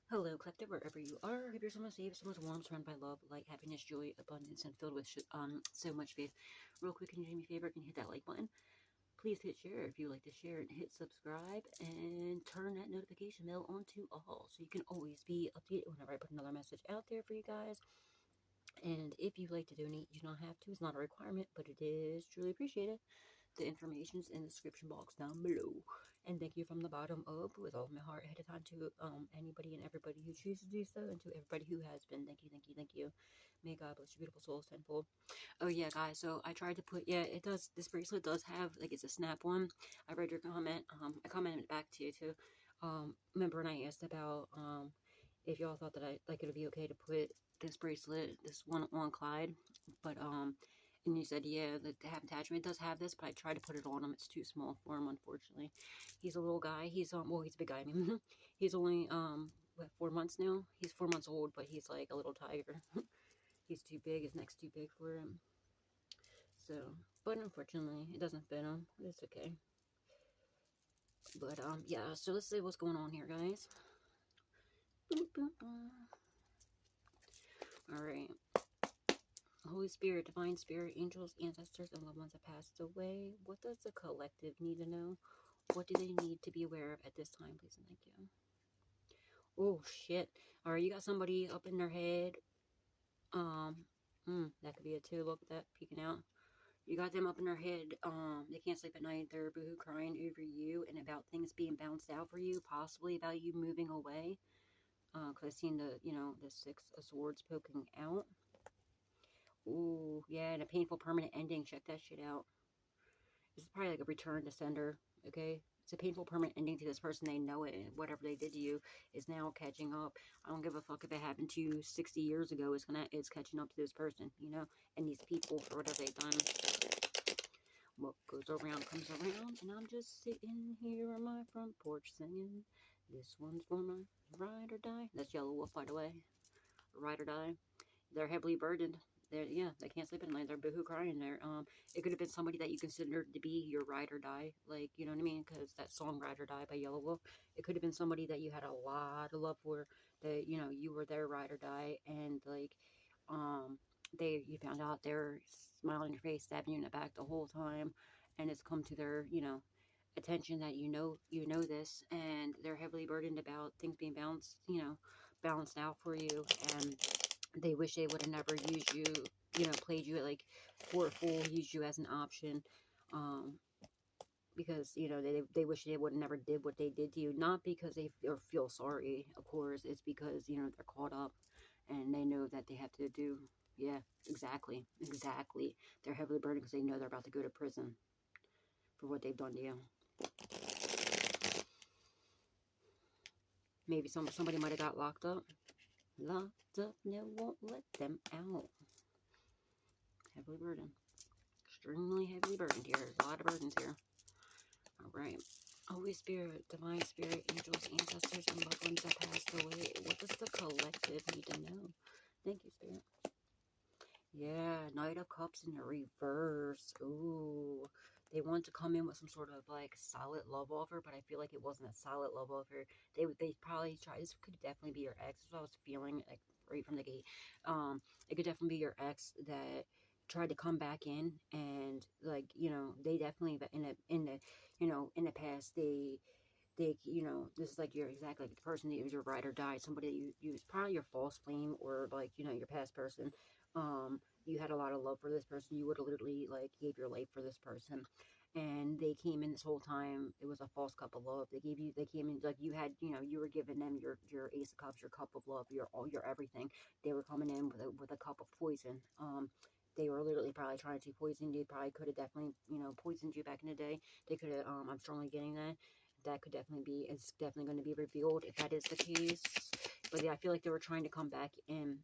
Hello, collective, wherever you are. If you're someone safe, someone's warm, surrounded by love, light, happiness, joy, abundance, and filled with so much faith. Real quick, can you do me a favor? Can you hit that like button? Please hit share if you like to share, and hit subscribe, and turn that notification bell on to all, so you can always be updated whenever I put another message out there for you guys. And if you'd like to donate, you don't have to. It's not a requirement, but it is truly appreciated. The information's in the description box down below. And thank you from the bottom up with all of my heart ahead of time to anybody and everybody who chooses to do so, and to everybody who has been. Thank you, thank you, thank you. May God bless your beautiful souls tenfold. Oh yeah, guys, so I tried to put, yeah, it does, this bracelet does have, like, it's a snap one. I read your comment. I commented back to you too. Remember when I asked about if y'all thought that it would be okay to put this bracelet, this one on Clyde, but and you said, yeah, that they have attachment. It does have this, but I tried to put it on him. It's too small for him, unfortunately. He's a little guy. He's well, he's a big guy. I mean, he's only what, 4 months now. He's 4 months old, but he's like a little tiger. He's too big. His neck's too big for him. So, but unfortunately, it doesn't fit him. It's okay. But yeah. So let's see what's going on here, guys. All right. Holy Spirit, Divine Spirit, angels, ancestors, and loved ones have passed away. What does the collective need to know? What do they need to be aware of at this time, please and thank you? Oh, shit. Alright, you got somebody up in their head. That could be it too. Look at that, peeking out. You got them up in their head. They can't sleep at night. They're boohoo crying over you and about things being bounced out for you, possibly about you moving away. Because I've seen the, the Six of Swords poking out. Ooh, yeah, and a painful permanent ending. Check that shit out. This is probably like a return to sender, okay? It's a painful permanent ending to this person. They know it, and whatever they did to you is now catching up. I don't give a fuck if it happened to you 60 years ago. It's catching up to this person, and these people for whatever they've done. What goes around comes around, and I'm just sitting here on my front porch singing. This one's for my ride or die. That's Yellow Wolf, by the way. Ride or die. They're heavily burdened. They can't sleep at night. They're boohoo crying. It could have been somebody that you considered to be your ride or die, like, you know what I mean? Because that song "Ride or Die" by Yellow Wolf. It could have been somebody that you had a lot of love for. That you were their ride or die, and like, you found out they're smiling in your face, stabbing you in the back the whole time, and it's come to their attention that this, and they're heavily burdened about things being balanced out for you, and they wish they would have never used you, played you like for a fool, used you as an option, because, they wish they would have never did what they did to you, not because they feel sorry, of course, it's because, they're caught up, and they know that they have to do, yeah, exactly, they're heavily burdened because they know they're about to go to prison for what they've done to you. Maybe somebody might have got locked up, and they won't let them out. Heavily burdened. Extremely heavily burdened here. There's a lot of burdens here. Alright. Holy Spirit, Divine Spirit, angels, ancestors, and loved ones that passed away. What does the collective need to know? Thank you, Spirit. Yeah, Knight of Cups in the reverse. Ooh. They want to come in with some sort of like solid love offer, but I feel like it wasn't a solid love offer. They probably tried. This could definitely be your ex. That's what I was feeling like right from the gate. It could definitely be your ex that tried to come back in, and like, they definitely in the past, they this is like your exactly like the person that was your ride or die, somebody that you was probably your false flame, or like, your past person. You had a lot of love for this person. You would have literally like gave your life for this person, and they came in this whole time. It was a false cup of love. They came in like you had, you were giving them your Ace of Cups, your cup of love, your everything. They were coming in with a cup of poison. They were literally probably trying to poison you. Probably could have definitely, poisoned you back in the day. They could have, I'm strongly getting that. That could definitely be, it's definitely going to be revealed if that is the case. But yeah, I feel like they were trying to come back in,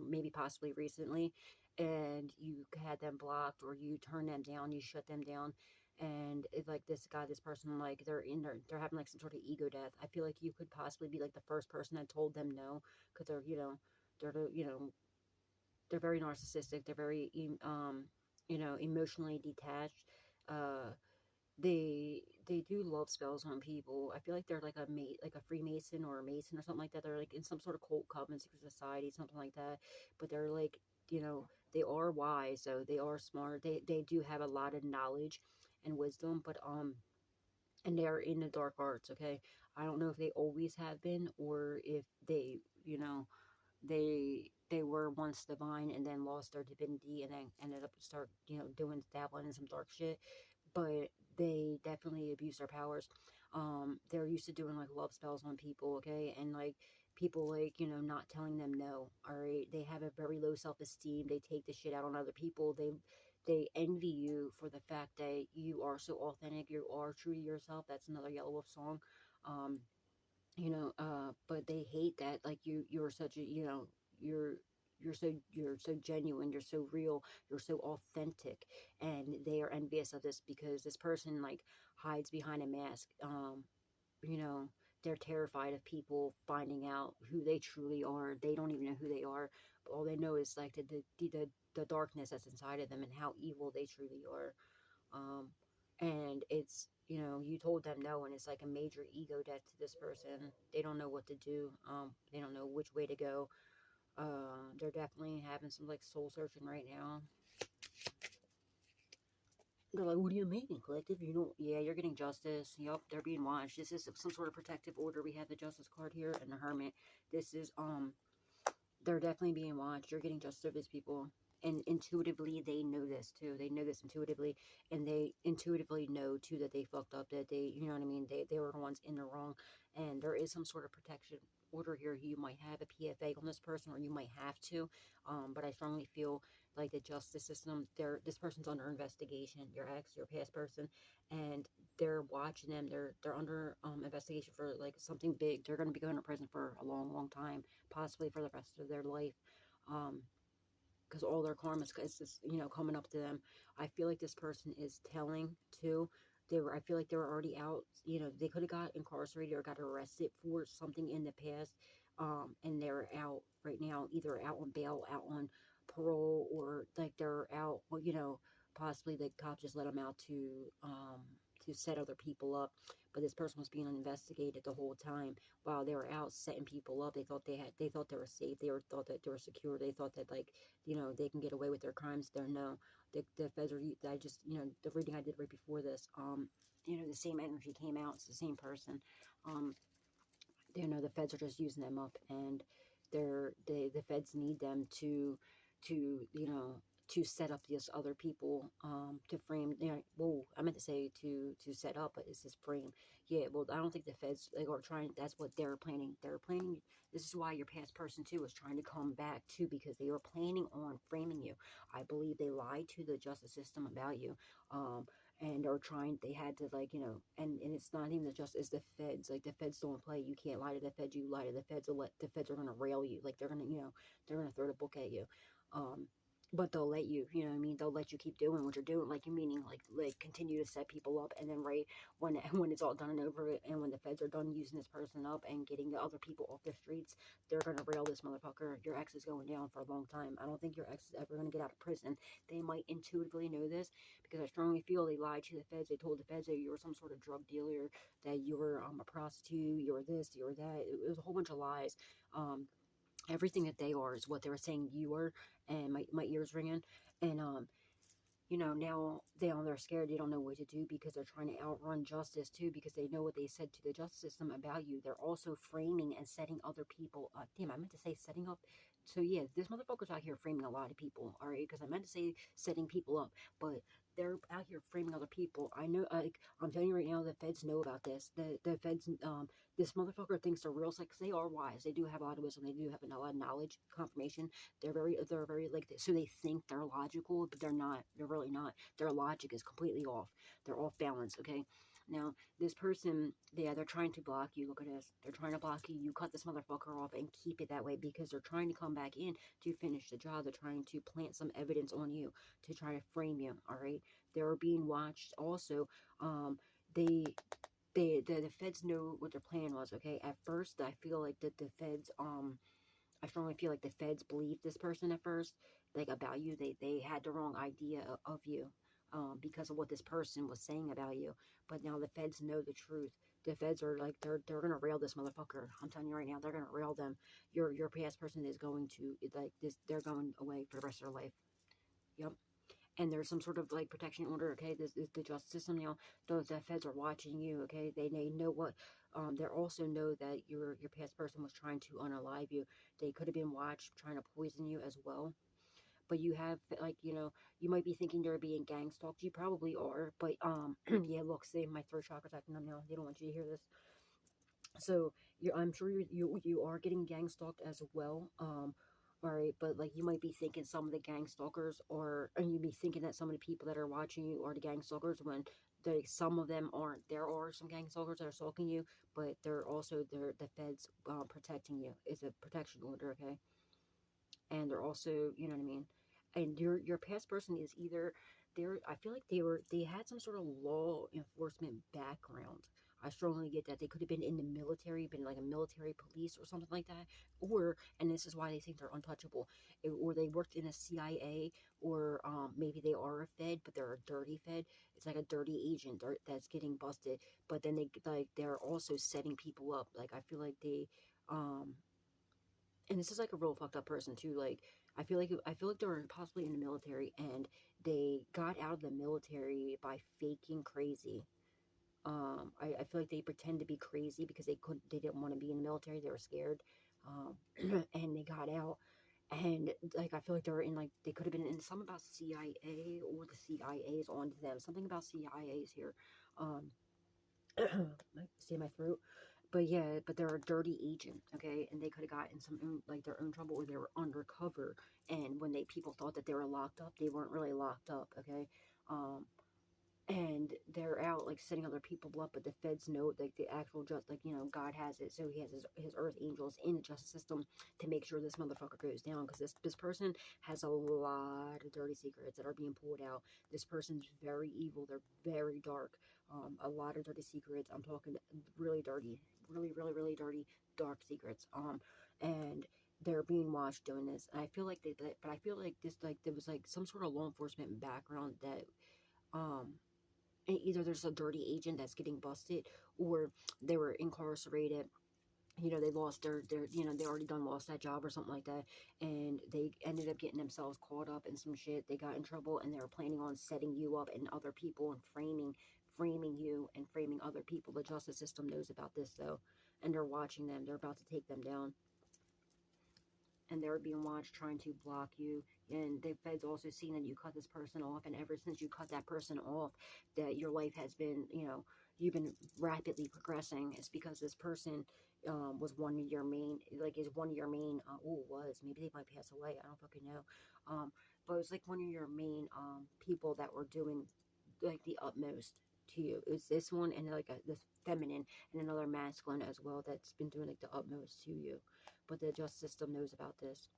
maybe possibly recently, and you had them blocked, or you turned them down, you shut them down. And it's like this person, like they're having like some sort of ego death. I feel like you could possibly be like the first person that told them no, because they're, they're very narcissistic. They're very, emotionally detached. They they do love spells on people. I feel like they're like a Freemason or a Mason or something like that. They're like in some sort of cult, coven, secret society, something like that. But they're like, you know, they are wise, so they are smart. They do have a lot of knowledge and wisdom, but and they are in the dark arts. Okay, I don't know if they always have been or if they, you know, they were once divine and then lost their divinity and then ended up start, you know, doing dabbling in some dark shit. But they definitely abuse their powers. They're used to doing like love spells on people, okay, and like people, like, you know, not telling them no. All right, they have a very low self-esteem. They take the shit out on other people. They envy you for the fact that you are so authentic, you are true to yourself. That's another Yellow Wolf song. um you know, but they hate that, like, you're such a, you know, you're you're so genuine, you're so real, you're so authentic, and they are envious of this because this person like hides behind a mask. You know, they're terrified of people finding out who they truly are. They don't even know who they are. But all they know is like the darkness that's inside of them and how evil they truly are. um, and it's, you know, you told them no, and it's like a major ego death to this person. They don't know what to do. They don't know which way to go. They're definitely having some like soul searching right now. They're like, what do you mean, collective? You don't, yeah, you're getting justice. Yup, they're being watched. This is some sort of protective order. We have the justice card here and the hermit. This is, they're definitely being watched. You're getting justice of these people. And intuitively, they know this too. They know this intuitively. And they intuitively know too that they fucked up, that they, you know what I mean? They were the ones in the wrong. And there is some sort of protection order here. You might have a PFA on this person, or you might have to. But I strongly feel like the justice system, this person's under investigation. Your ex, your past person. And they're watching them. They're under investigation for like something big. They're going to be going to prison for a long, long time, possibly for the rest of their life, because all their karma is just, you know, coming up to them. I feel like this person is telling too. I feel like they were already out. You know, they could have got incarcerated or got arrested for something in the past, and they're out right now, either out on bail, out on parole, or like they're out. Well, you know, possibly the cops just let them out to set other people up. But this person was being investigated the whole time while they were out setting people up. They thought they were safe. Thought that they were secure. They thought that, like, you know, they can get away with their crimes. They're no. The feds are. I just, you know, the reading I did right before this. You know, the same energy came out. It's the same person. You know, the feds are just using them up, and the feds need them you know, to set up these other people, to frame, you know, whoa, I meant to say to set up, but it's just frame. Yeah, well, I don't think the feds, like, are trying, that's what they're planning. This is why your past person too is trying to come back too, because they were planning on framing you. I believe they lied to the justice system about you. And are trying, they had to, like, you know, and it's not even the justice, it's the feds. Like, the feds don't play. You can't lie to the feds. You lie to the feds, the feds are going to rail you. Like, they're going to, you know, they're going to throw the book at you. But they'll let you, you know what I mean? They'll let you keep doing what you're doing, like, meaning, like continue to set people up, and then right when it's all done and over, and when the feds are done using this person up and getting the other people off the streets, they're gonna rail this motherfucker. Your ex is going down for a long time. I don't think your ex is ever gonna get out of prison. They might intuitively know this, because I strongly feel they lied to the feds. They told the feds that you were some sort of drug dealer, that you were a prostitute, you were this, you were that. It was a whole bunch of lies. Everything that they are is what they were saying you were, and my ears ringing. And you know, now they're scared. They don't know what to do, because they're trying to outrun justice too, because they know what they said to the justice system about you. They're also framing and setting other people up. Damn, I meant to say setting up. So yeah, this motherfucker's out here framing a lot of people, all right? Because I meant to say setting people up, but they're out here framing other people. I know, like, I'm telling you right now, the feds know about this. The feds, this motherfucker thinks they're real, because they are wise. They do have a lot of wisdom. They do have a lot of knowledge, confirmation. They're very like, so they think they're logical, but they're not. They're really not. Their logic is completely off. They're off balance, okay? Now, this person, yeah, they're trying to block you. Look at this. They're trying to block you. You cut this motherfucker off and keep it that way, because they're trying to come back in to finish the job. They're trying to plant some evidence on you to try to frame you, all right? They're being watched also. They the feds know what their plan was, okay? At first, I feel like that the feds, I strongly feel like the feds believed this person at first, like, about you. They had the wrong idea of you, because of what this person was saying about you. But now the feds know the truth. The feds are like, they're gonna rail this motherfucker. I'm telling you right now, they're gonna rail them. Your past person is going to, like, this, they're going away for the rest of their life. Yep. And there's some sort of like protection order. Okay, this is the justice system now. The feds are watching you. Okay, they know what. They also know that your past person was trying to unalive you. They could have been watched trying to poison you as well. But you have, like, you know, you might be thinking they're being gang stalked. You probably are. But yeah, look, see, my throat chakra's acting up now. They don't want you to hear this. So I'm sure you are getting gang stalked as well. All right, but like, you might be thinking some of the gang stalkers, and you be thinking that some of the people that are watching you are the gang stalkers, when some of them aren't. There are some gang stalkers that are stalking you, but they're also the feds protecting you. It's a protection order, okay? And they're also, you know what I mean. And your past person is either, I feel like they had some sort of law enforcement background. I strongly get that. They could have been in the military, been like a military police or something like that. Or, and this is why they think they're untouchable, or they worked in a CIA, or maybe they are a Fed, but they're a dirty Fed. It's like a dirty agent that's getting busted. But then they're also setting people up. Like, I feel like they, and this is like a real fucked up person too. Like, I feel like they were possibly in the military, and they got out of the military by faking crazy. I feel like they pretend to be crazy because they didn't want to be in the military. They were scared, and they got out. And like, I feel like they were in, like, they could have been in some about CIA, or the CIA's onto them. Something about CIA's here. See my throat. But yeah, but they're a dirty agent, okay? And they could have gotten their own trouble, or they were undercover. And when people thought that they were locked up, they weren't really locked up, okay? And they're out, like, setting other people up, but the feds know, like, the actual like, you know, God has it, so he has his earth angels in the justice system to make sure this motherfucker goes down, because this person has a lot of dirty secrets that are being pulled out. This person's very evil. They're very dark. A lot of dirty secrets. I'm talking really dirty, really dirty, dark secrets. And they're being watched doing this. And I feel like but I feel like this, like, there was like some sort of law enforcement background that, either there's a dirty agent that's getting busted, or they were incarcerated. You know, they lost their you know, they already lost that job or something like that, and they ended up getting themselves caught up in some shit. They got in trouble, and they were planning on setting you up and other people, and framing you and framing other people. The justice system knows about this, though, and they're watching them. They're about to take them down, and they're being watched, trying to block you. And the feds also seen that you cut this person off, and ever since you cut that person off, that your life has been, you know, you've been rapidly progressing. It's because this person was one of your main, like, is one of your main, maybe they might pass away, I don't fucking know, but it was like one of your main people that were doing, like, the utmost to you. It was this one, and like this feminine, and another masculine as well, that's been doing like the utmost to you. But the justice system knows about this.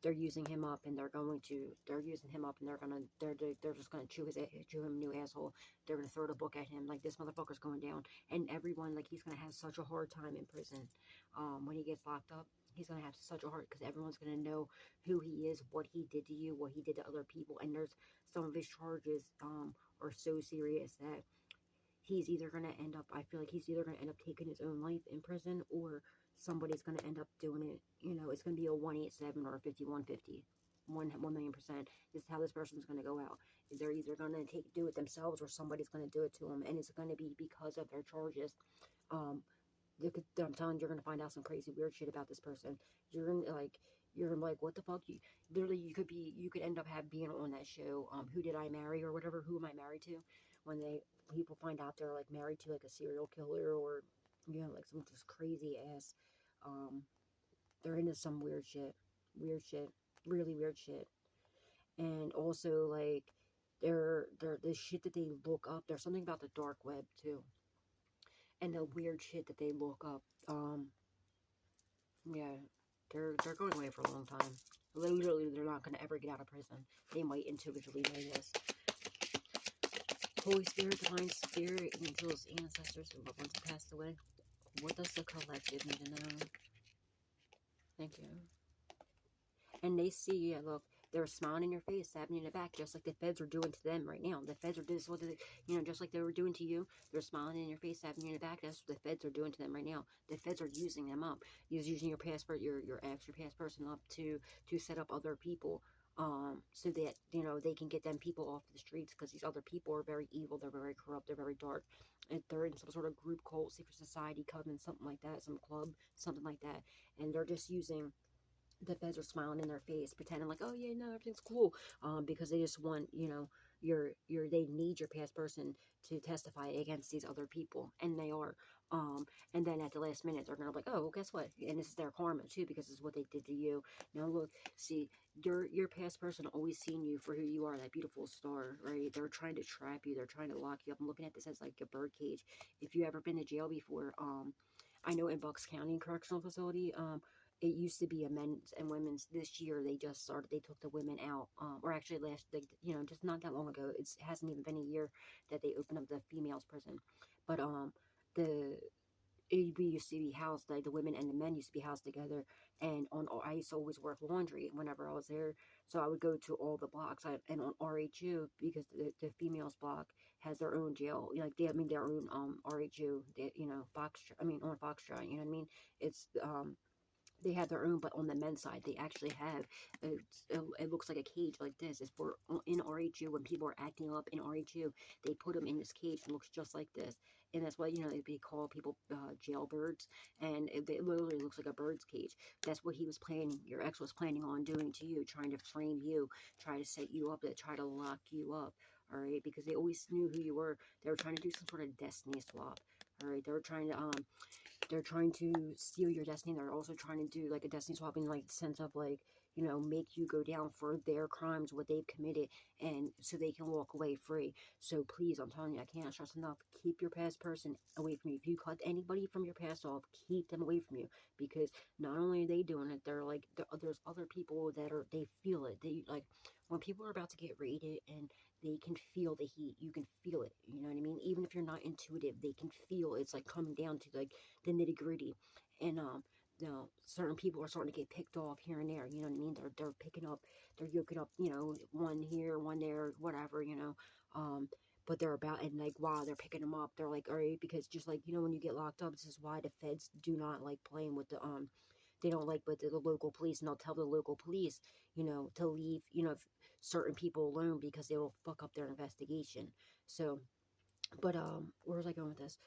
They're using him up, and they're using him up, and they're just gonna chew him a new asshole. They're gonna throw the book at him, like, this motherfucker's going down, and everyone, like, he's gonna have such a hard time in prison. When he gets locked up, he's gonna have such a hard, because everyone's gonna know who he is, what he did to you, what he did to other people, and there's some of his charges are so serious that he's either going to end up, I feel like he's either going to end up taking his own life in prison, or somebody's going to end up doing it. You know, it's going to be a 187 or a 5150. 1,000,000%. This is how this person's going to go out. They're either going to do it themselves, or somebody's going to do it to them, and it's going to be because of their charges. I'm telling you, you're going to find out some crazy weird shit about this person. You're going to like, what the fuck? Literally, you could end up being on that show, Who Did I Marry, or whatever, Who Am I Married To? When people find out they're, like, married to, like, a serial killer, or, you know, like, some just crazy ass, they're into some weird shit, really weird shit. And also, like, the shit that they look up, there's something about the dark web too, and the weird shit that they look up. Yeah, they're going away for a long time. Literally, they're not going to ever get out of prison. They might intuitively know this. Holy Spirit, Divine Spirit, angels, ancestors, and loved ones who passed away. What does the collective need to know? Thank you. And they see, yeah, look, they're smiling in your face, stabbing you in the back, just like the feds are doing to them right now. The feds are doing what they, you know, just like they were doing to you. They're smiling in your face, stabbing you in the back. That's what the feds are doing to them right now. The feds are using them up. Using your passport, your ex, your past person up to set up other people. So that, you know, they can get them people off the streets, because these other people are very evil, they're very corrupt, they're very dark, and they're in some sort of group, cult, secret society, coven, something like that, some club, something like that, and they're just using, the feds are smiling in their face, pretending like, oh yeah, no, everything's cool, because they just want, you know, they need your past person to testify against these other people, and they are, and then at the last minute, they're gonna be like, oh, well, guess what, and this is their karma too, because this is what they did to you. Now look, see, your past person always seen you for who you are, that beautiful star, right? They're trying to trap you, they're trying to lock you up. I'm looking at this as like a bird cage. If you ever been to jail before, I know in Bucks County Correctional Facility, it used to be a men's and women's. This year they just started, they took the women out, or actually last, you know, just not that long ago. It hasn't even been a year that they opened up the females prison. But we used to be housed, like the women and the men used to be housed together, and I used to always work laundry whenever I was there, so I would go to all the blocks, and on RHU, because the females block has their own jail, like they, I mean, their own RHU, they, you know, on Foxtrot, you know what I mean, it's they have their own, but on the men's side, they actually have, it looks like a cage like this. It's for, in RHU, when people are acting up in RHU, they put them in this cage that looks just like this. And that's why, you know, they call people jailbirds, and it literally looks like a bird's cage. That's what he was planning, your ex was planning on doing to you, trying to frame you, try to set you up, try to lock you up, all right? Because they always knew who you were. They were trying to do some sort of destiny swap, all right? They were trying to, they're trying to steal your destiny. They're also trying to do like a destiny swap in like the sense of like, you know, make you go down for their crimes, what they've committed, and so they can walk away free. So please, I'm telling you, I can't stress enough, keep your past person away from you. If you cut anybody from your past off, keep them away from you, because not only are they doing it, they're like, there's other people that are, they feel it. They, like, when people are about to get raided and they can feel the heat, you can feel it, you know what I mean? Even if you're not intuitive, they can feel it's like coming down to like the nitty gritty. And you know, certain people are starting to get picked off here and there, you know what I mean? They're picking up, they're yoking up, you know, one here, one there, whatever, you know. But they're about, and like, wow, they're picking them up. They're like, all right, because just like, you know, when you get locked up, this is why the feds do not like playing with the they don't like with the local police, and they'll tell the local police, you know, to leave, you know, certain people alone, because they will fuck up their investigation. So, but where was I going with this?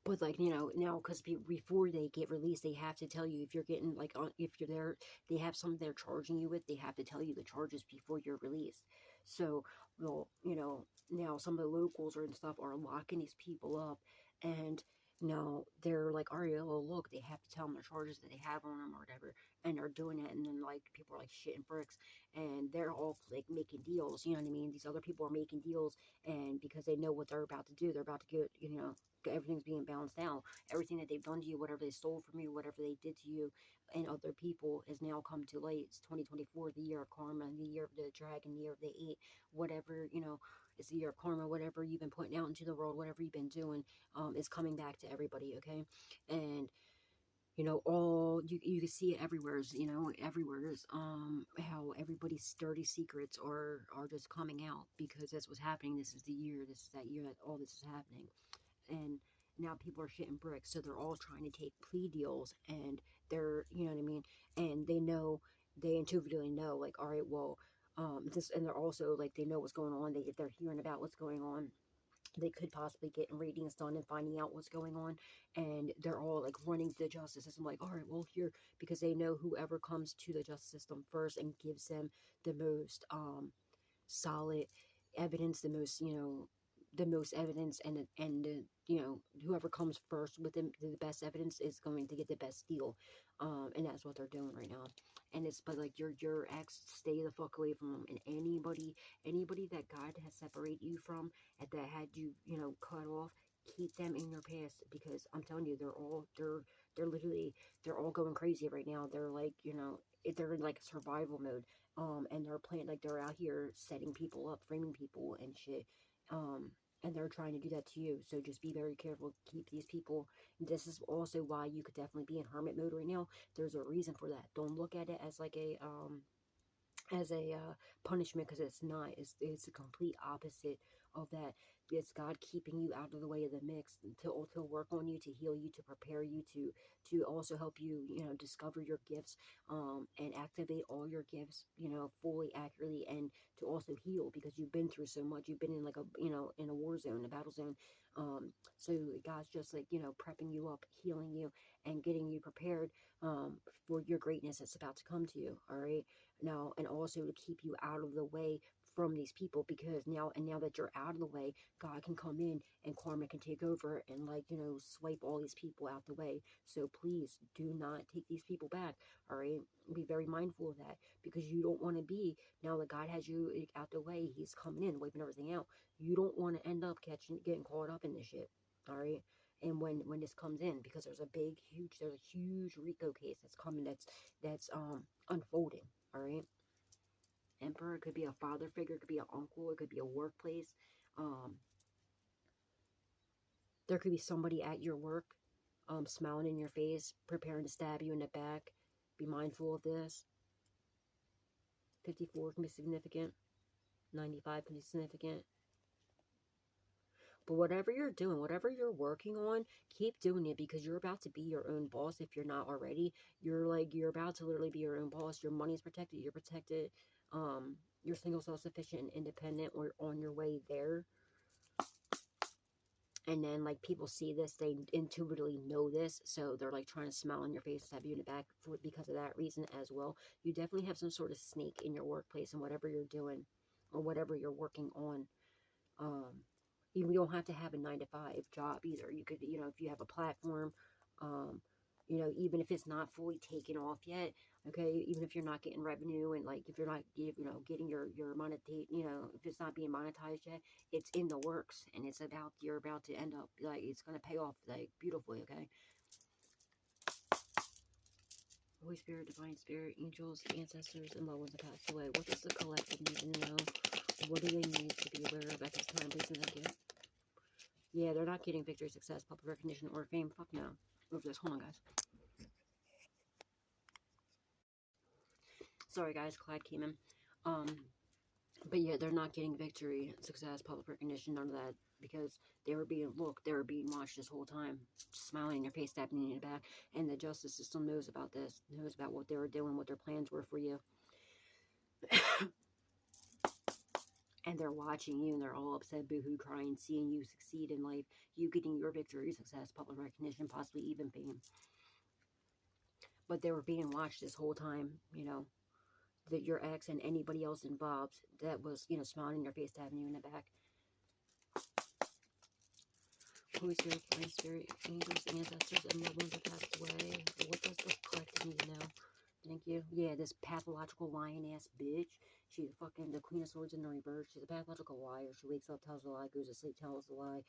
But like, you know, now, because before they get released, they have to tell you if you're getting like if you're there, they have something they're charging you with. They have to tell you the charges before you're released. So, well, you know, now some of the locals and stuff are locking these people up, and now they're like, all right, well, look, they have to tell them the charges that they have on them or whatever, and they're doing it, and then like people are like shitting bricks, and they're all like making deals. You know what I mean? These other people are making deals, and because they know what they're about to do, they're about to get, you know, everything's being balanced out. Everything that they've done to you, whatever they stole from you, whatever they did to you and other people, has now come to light. It's 2024, the year of karma, the year of the dragon, the year of the 8, whatever, you know, it's the year of karma. Whatever you've been putting out into the world, whatever you've been doing, is coming back to everybody, okay? And you know, all you can see it everywhere, you know, everywhere is how everybody's dirty secrets are just coming out, because that's what's happening. This is the year, this is that year that all this is happening. And now people are shitting bricks, so they're all trying to take plea deals, and they're, you know what I mean, and they know, they intuitively know, like, all right, well, this, and they're also like, they know what's going on, they're hearing about what's going on, they could possibly get readings done and finding out what's going on, and they're all like running to the justice system, like, all right, well, here, because they know whoever comes to the justice system first and gives them the most solid evidence, the most, you know, the most evidence, and you know, whoever comes first with the best evidence is going to get the best deal, and that's what they're doing right now. And it's, but like, your ex, stay the fuck away from them, and anybody that God has separated you from, and that had you, you know, cut off, keep them in your past, because I'm telling you, they're literally, they're all going crazy right now. They're like, you know, they're in like survival mode, and they're playing, like, they're out here setting people up, framing people and shit, and they're trying to do that to you. So just be very careful, keep these people. This is also why you could definitely be in hermit mode right now. There's a reason for that. Don't look at it as like a as a punishment, because it's not. It's the complete opposite of that. It's God keeping you out of the way of the mix to work on you, to heal you, to prepare you, to also help you, you know, discover your gifts, and activate all your gifts, you know, fully, accurately, and to also heal, because you've been through so much. You've been in like a, you know, in a war zone, a battle zone. So God's just like, you know, prepping you up, healing you, and getting you prepared for your greatness that's about to come to you. All right. Now, and also to keep you out of the way from these people, because now that you're out of the way, God can come in and karma can take over and, like, you know, swipe all these people out the way. So please do not take these people back. All right, be very mindful of that, because you don't want to be, now that God has you out the way, he's coming in, wiping everything out. You don't want to end up getting caught up in this shit. All right. And when this comes in, because there's a huge RICO case that's coming, that's unfolding. All right. Emperor, it could be a father figure, it could be an uncle, it could be a workplace. There could be somebody at your work, smiling in your face, preparing to stab you in the back. Be mindful of this. 54 can be significant. 95 can be significant. But whatever you're doing, whatever you're working on, keep doing it, because you're about to be your own boss if you're not already. You're about to literally be your own boss. Your money's protected. You're protected. You're single, self-sufficient, and independent, or on your way there. And then, like, people see this, they intuitively know this, so they're, like, trying to smile in your face, stab you in the back because of that reason as well. You definitely have some sort of snake in your workplace and whatever you're doing, or whatever you're working on. You don't have to have a 9-to-5 job either. You could, you know, if you have a platform, you know, even if it's not fully taken off yet, okay, even if you're not getting revenue, and, like, if you're not, you know, getting your monetization, you know, if it's not being monetized yet, it's in the works, and it's about, you're about to end up, like, it's going to pay off, like, beautifully, okay? Holy Spirit, Divine Spirit, angels, ancestors, and loved ones that passed away. What does the collective need to know? What do they need to be aware of at this time? Please and thank you. Yeah, they're not getting victory, success, public recognition, or fame. Fuck no. Move this. Hold on, guys. Sorry, guys. Clyde came in. But yeah, they're not getting victory, success, public recognition, none of that, because they were being watched this whole time, smiling in your face, stabbing you in the back, and the justice system knows about this, knows about what they were doing, what their plans were for you. And they're watching you, and they're all upset, boohoo, crying, seeing you succeed in life, you getting your victory, success, public recognition, possibly even fame. But they were being watched this whole time, you know, that your ex and anybody else involved that was, you know, smiling in your face, stabbing you in the back. Holy Spirit, Divine Spirit, angels, ancestors, and loved ones that passed away. What does the collective need to know? Thank you. Yeah, this pathological lying-ass bitch. She's fucking the Queen of Swords in the Rebirth. She's a pathological liar. She wakes up, tells a lie, goes to sleep, tells a lie.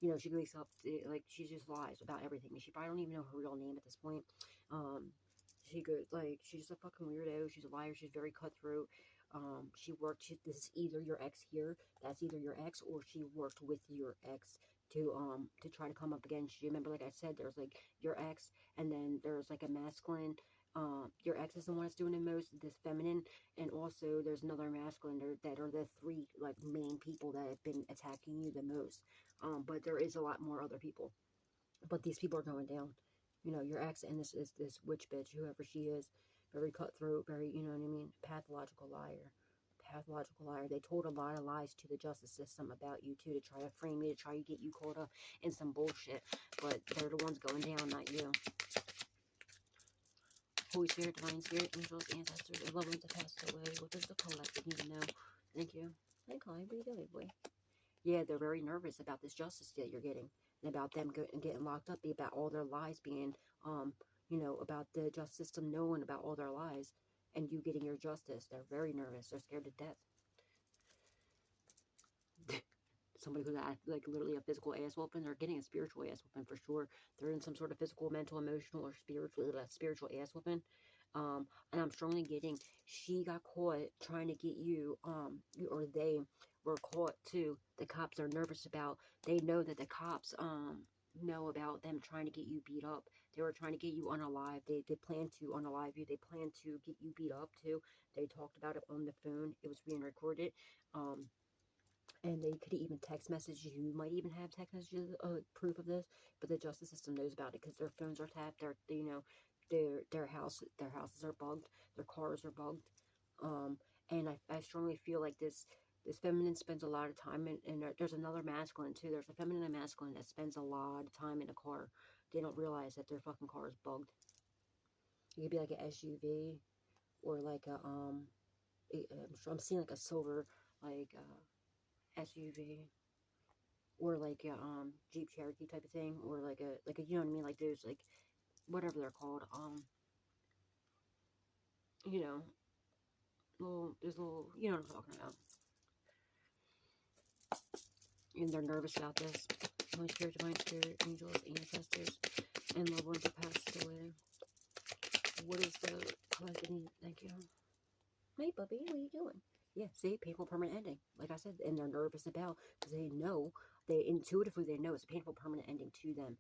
You know, she wakes up, like, she just lies about everything. She probably don't even know her real name at this point. She goes, like, she's just a fucking weirdo. She's a liar. She's very cutthroat. This is either your ex here, that's either your ex, or she worked with your ex to try to come up against you. Remember, like I said, there's, like, your ex, and then there's, like, a masculine. Your ex is the one that's doing the most, this feminine, and also there's another masculine. That are the three, like, main people that have been attacking you the most. But there is a lot more other people. But these people are going down. You know, your ex and this witch bitch, whoever she is, very cutthroat, very, you know what I mean, pathological liar. Pathological liar. They told a lot of lies to the justice system about you too, to try to frame you, to try to get you caught up in some bullshit. But they're the ones going down, not you. Holy Spirit, Divine Spirit, angels, ancestors, and loved ones that passed away. What does the collective need to know? Thank you. Hey, Clyde, what are you doing, boy? Yeah, they're very nervous about this justice that you're getting, and about them getting locked up, about all their lies being, you know, about the justice system knowing about all their lies, and you getting your justice. They're very nervous. They're scared to death. Somebody who's like literally a physical ass whooping, they're getting a spiritual ass whooping for sure. They're in some sort of physical, mental, emotional, or spiritual ass whooping. And I'm strongly getting, she got caught trying to get you, or they were caught too. The cops are nervous about, they know that the cops, know about them trying to get you beat up. They were trying to get you unalive. They plan to unalive you. They plan to get you beat up too. They talked about it on the phone. It was being recorded. And they could even text message you. You might even have text messages, proof of this, but the justice system knows about it because their phones are tapped. You know, their houses are bugged. Their cars are bugged. And I strongly feel like this feminine spends a lot of time in there's another masculine too. There's a feminine and masculine that spends a lot of time in a car. They don't realize that their fucking car is bugged. It could be like an SUV or like a I'm seeing like a silver like SUV or like a Jeep Cherokee type of thing, or like a you know what I mean, like those, like whatever they're called, you know, there's little, you know what I'm talking about. And they're nervous about this. Holy Spirit, Divine Spirit, angels, ancestors, and loved ones that passed away. What is the collective? Thank you. Hey, puppy, what are you doing? Yeah, see, painful permanent ending. Like I said, and they're nervous about, because they know, they intuitively they know it's a painful permanent ending to them.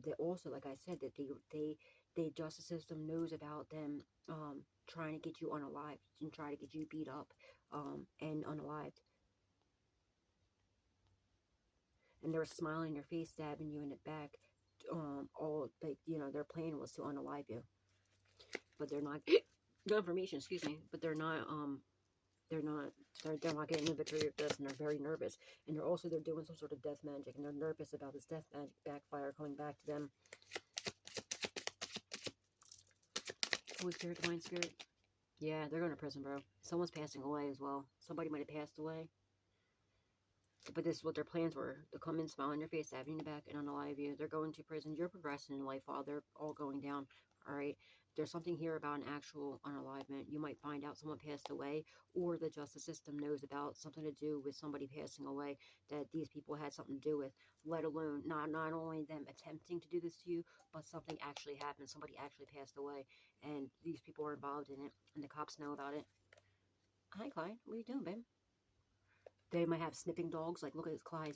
They also, like I said, that the justice system knows about them trying to get you unalived and try to get you beat up and unalived. And they're smiling in your face, stabbing you in the back. All like, you know, their plan was to unalive you, but they're not. Confirmation, excuse me, but they're not getting the victory of this, and they're very nervous. And they're doing some sort of death magic, and they're nervous about this death magic backfire coming back to them. Holy Spirit, Divine Spirit. Yeah, they're going to prison, bro. Someone's passing away as well. Somebody might have passed away. But this is what their plans were. To come in, smile in your face, stab you in the back, and unalive you. They're going to prison. You're progressing in life while they're all going down. Alright? There's something here about an actual unalivement. You might find out someone passed away, or the justice system knows about something to do with somebody passing away that these people had something to do with. Let alone, not only them attempting to do this to you, but something actually happened. Somebody actually passed away, and these people are involved in it, and the cops know about it. Hi, Clyde. What are you doing, babe? They might have sniffing dogs. Like, look at this Clyde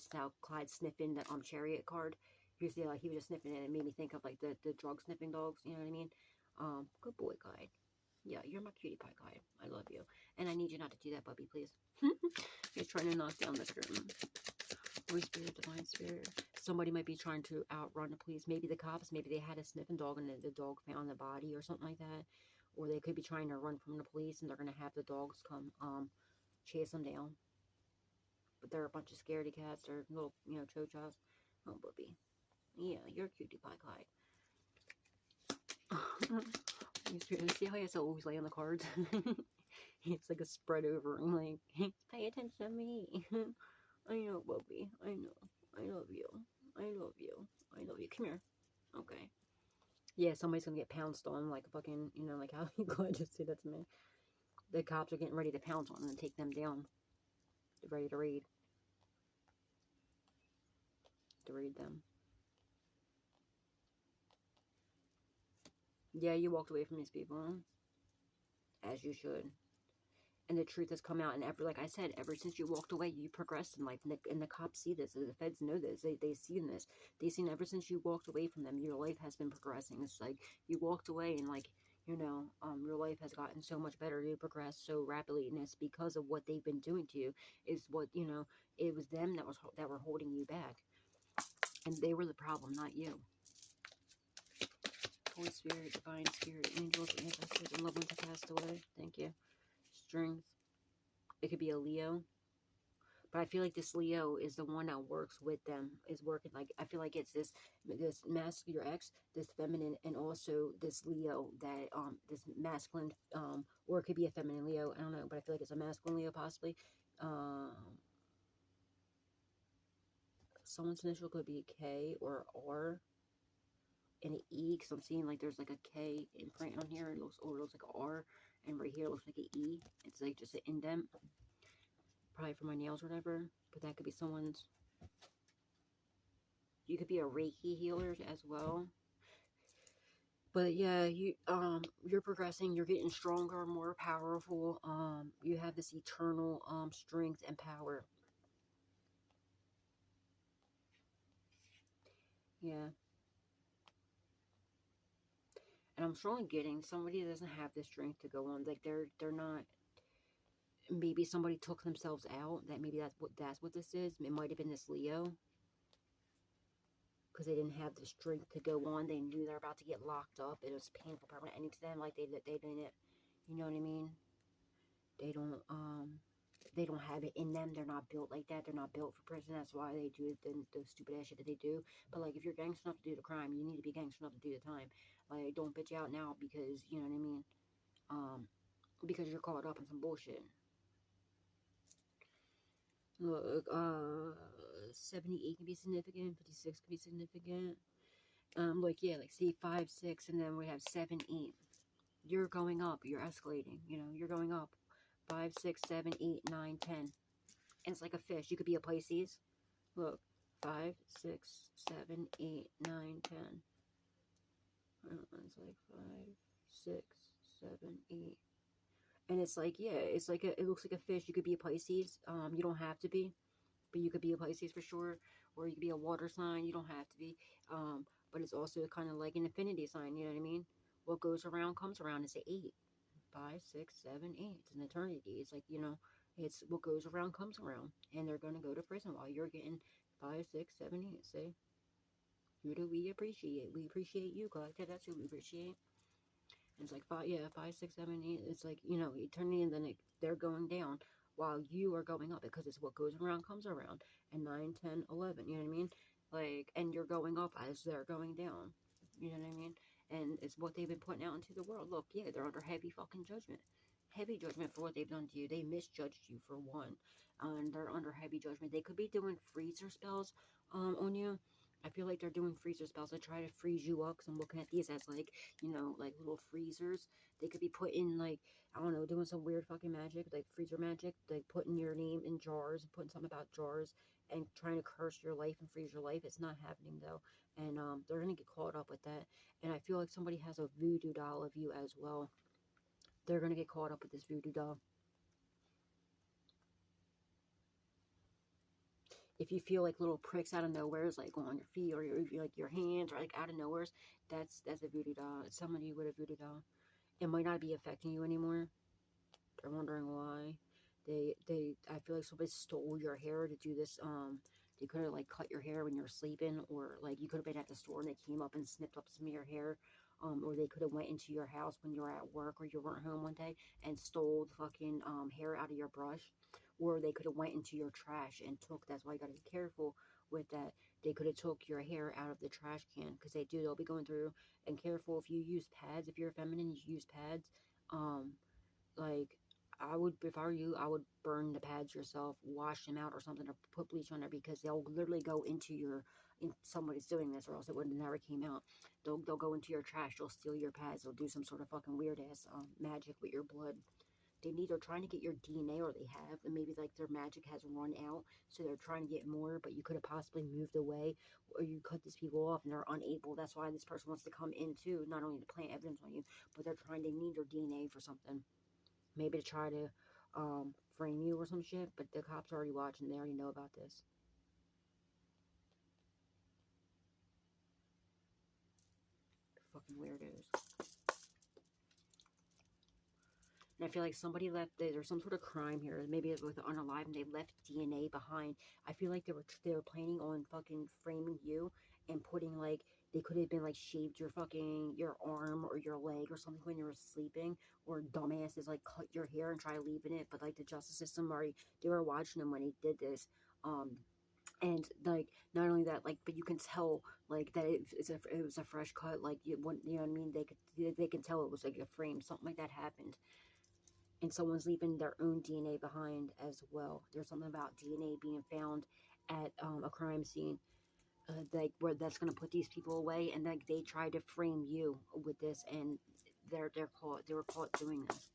sniffing the chariot card. You see, like, he was just sniffing it, and it made me think of, like, the drug sniffing dogs. You know what I mean? Good boy, Clyde. Yeah, you're my cutie pie, Clyde. I love you. And I need you not to do that, puppy, please. He's trying to knock down the curtain. Holy Spirit, Divine Spirit. Somebody might be trying to outrun the police. Maybe the cops. Maybe they had a sniffing dog, and the dog found the body or something like that. Or they could be trying to run from the police, and they're going to have the dogs come chase them down. But they're a bunch of scaredy cats or little, you know, chochas. Oh, puppy. Yeah, you're a cutie pie, Clyde. You see how he has to always lay on the cards? It's like a spread over. I'm like, hey, pay attention to me. I know, puppy. I know. I love you. I love you. I love you. Come here. Okay. Yeah, somebody's gonna get pounced on, like a fucking, you know, like how you glad just say that to me. The cops are getting ready to pounce on them and take them down. They're ready to raid. To raid them. Yeah, you walked away from these people. As you should. And the truth has come out. And like I said, ever since you walked away, you progressed in life. And the cops see this. The feds know this. They've seen this. They've seen ever since you walked away from them, your life has been progressing. It's like you walked away and, like, you know, your life has gotten so much better. You progressed so rapidly. And it's because of what they've been doing to you. Is what, you know, it was them that were holding you back. And they were the problem, not you. Holy Spirit, Divine Spirit, angels, ancestors, and loved ones that passed away. Thank you. Strength. It could be a Leo. But I feel like this Leo is the one that works with them. Is working, like, I feel like it's this your ex, this feminine, and also this Leo that, this masculine, or it could be a feminine Leo. I don't know, but I feel like it's a masculine Leo possibly. Someone's initial could be a K or R. And an E, because I'm seeing like there's like a K imprint on here. It looks like an R, and right here it looks like an E. It's like just an indent, probably for my nails or whatever. But that could be someone's. You could be a Reiki healer as well. But yeah, you're progressing. You're getting stronger, more powerful. You have this eternal strength and power. Yeah. I'm strongly getting somebody that doesn't have the strength to go on. Like they're not. Maybe somebody took themselves out. That maybe that's what this is. It might have been this Leo, because they didn't have the strength to go on. They knew they're about to get locked up. It was painful, permanent ending to them. Like they didn't. You know what I mean? They don't have it in them. They're not built like that. They're not built for prison. That's why they do the stupid ass shit that they do. But like, if you're gangster enough to do the crime, you need to be gangster enough to do the time. Like, don't bitch out now because, you know what I mean? Because you're caught up in some bullshit. Look, 78 can be significant, 56 can be significant. Like, yeah, like, see, 5, 6, and then we have 7, 8. You're going up. You're escalating. You know, you're going up. 5, 6, 7, 8, 9, 10. And it's like a fish. You could be a Pisces. Look. 5, 6, 7, 8, 9, 10. It's like 5, 6, 7, 8. And it's like, yeah, it's like it looks like a fish. You could be a Pisces. You don't have to be, but you could be a Pisces for sure. Or you could be a water sign. You don't have to be. But it's also kind of like an infinity sign. You know what I mean? What goes around comes around. It's an 8. 5, 6, 7, 8. It's an eternity. It's like, you know, it's what goes around comes around. And they're going to go to prison while you're getting 5, 6, 7, 8. See? Who do we appreciate? We appreciate you, collective. That's who we appreciate. It's like 5, 6, 7, 8. It's like, you know, eternity, and then they're going down while you are going up, because it's what goes around comes around. And 9, 10, 11. You know what I mean? Like, and you're going up as they're going down. You know what I mean? And it's what they've been putting out into the world. Look, yeah, they're under heavy fucking judgment. Heavy judgment for what they've done to you. They misjudged you, for one. And they're under heavy judgment. They could be doing freezer spells on you. I feel like they're doing freezer spells to try to freeze you up. Because I'm looking at these as, like, you know, like little freezers. They could be putting, like, I don't know, doing some weird fucking magic, like freezer magic. Like putting your name in jars, and putting something about jars, and trying to curse your life and freeze your life. It's not happening, though. And they're going to get caught up with that. And I feel like somebody has a voodoo doll of you as well. They're going to get caught up with this voodoo doll. If you feel like little pricks out of nowhere, like on your feet or like your hands, or like out of nowhere, that's a voodoo doll. It's somebody with a voodoo doll. It might not be affecting you anymore. They're wondering why. I feel like somebody stole your hair to do this. They could have, like, cut your hair when you're sleeping, or like you could have been at the store and they came up and snipped up some of your hair. Or they could have went into your house when you were at work or you weren't home one day and stole the fucking hair out of your brush. Or they could have went into your trash and took. That's why you gotta be careful with that. They could have took your hair out of the trash can, because they'll be going through. And careful if you use pads. If you're feminine, you use pads. Like, I would, if I were you, I would burn the pads yourself, wash them out or something, or put bleach on there, because they'll literally go into your, somebody's doing this, or else it would have never came out. They'll go into your trash, they'll steal your pads, they'll do some sort of fucking weird ass magic with your blood. They're trying to get your DNA, or they have, and maybe like their magic has run out, so they're trying to get more, but you could have possibly moved away, or you cut these people off and they're unable. That's why this person wants to come in too, not only to plant evidence on you, but they need your DNA for something. Maybe to try to frame you or some shit, but the cops are already watching. They already know about this. Fucking weirdos. And I feel like somebody left, there's some sort of crime here. Maybe with the unalive, and they left DNA behind. I feel like they were planning on fucking framing you and putting, like, they could have been like shaved your arm or your leg or something when you were sleeping, or dumbasses like cut your hair and try leaving it. But like the justice system they were watching them when he did this. And like, not only that, like, but you can tell like that it was a fresh cut. Like, you know what I mean? They can tell it was like a frame. Something like that happened. And someone's leaving their own DNA behind as well. There's something about DNA being found at a crime scene, like, where that's going to put these people away, and like they tried to frame you with this, and they were caught doing this.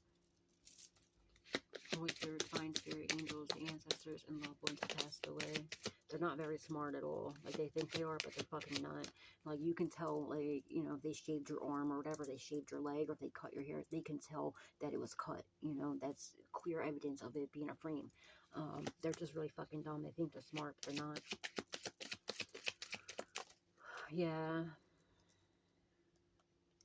Holy Spirit, Divine Spirit, angels, ancestors, and loved ones who passed away. They're not very smart at all. Like, they think they are, but they're fucking not. Like, you can tell, like, you know, if they shaved your arm or whatever, they shaved your leg, or if they cut your hair, they can tell that it was cut. You know, that's clear evidence of it being a frame. They're just really fucking dumb. They think they're smart, but they're not. Yeah.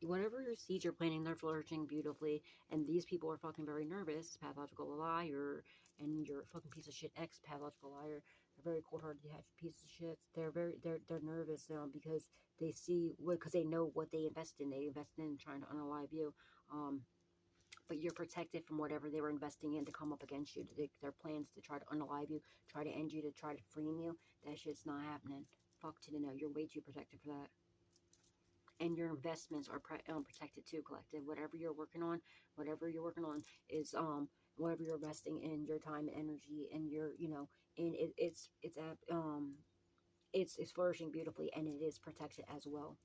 whatever your seeds you're planting, they're flourishing beautifully. And these people are fucking very nervous. Pathological liar, and you're a fucking piece of shit ex pathological liar. They're very cold-hearted, detached piece of shit. They're nervous now because they see because they know what they invest in. They invest in trying to unalive you. But you're protected from whatever they were investing in to come up against you. Their plans to try to unalive you, try to end you, to try to frame you. That shit's not happening. Fuck to the no. You're way too protected for that. And your investments are protected too, collective. Whatever you're working on is whatever you're investing in, your time and energy, and your and it's flourishing beautifully, and it is protected as well.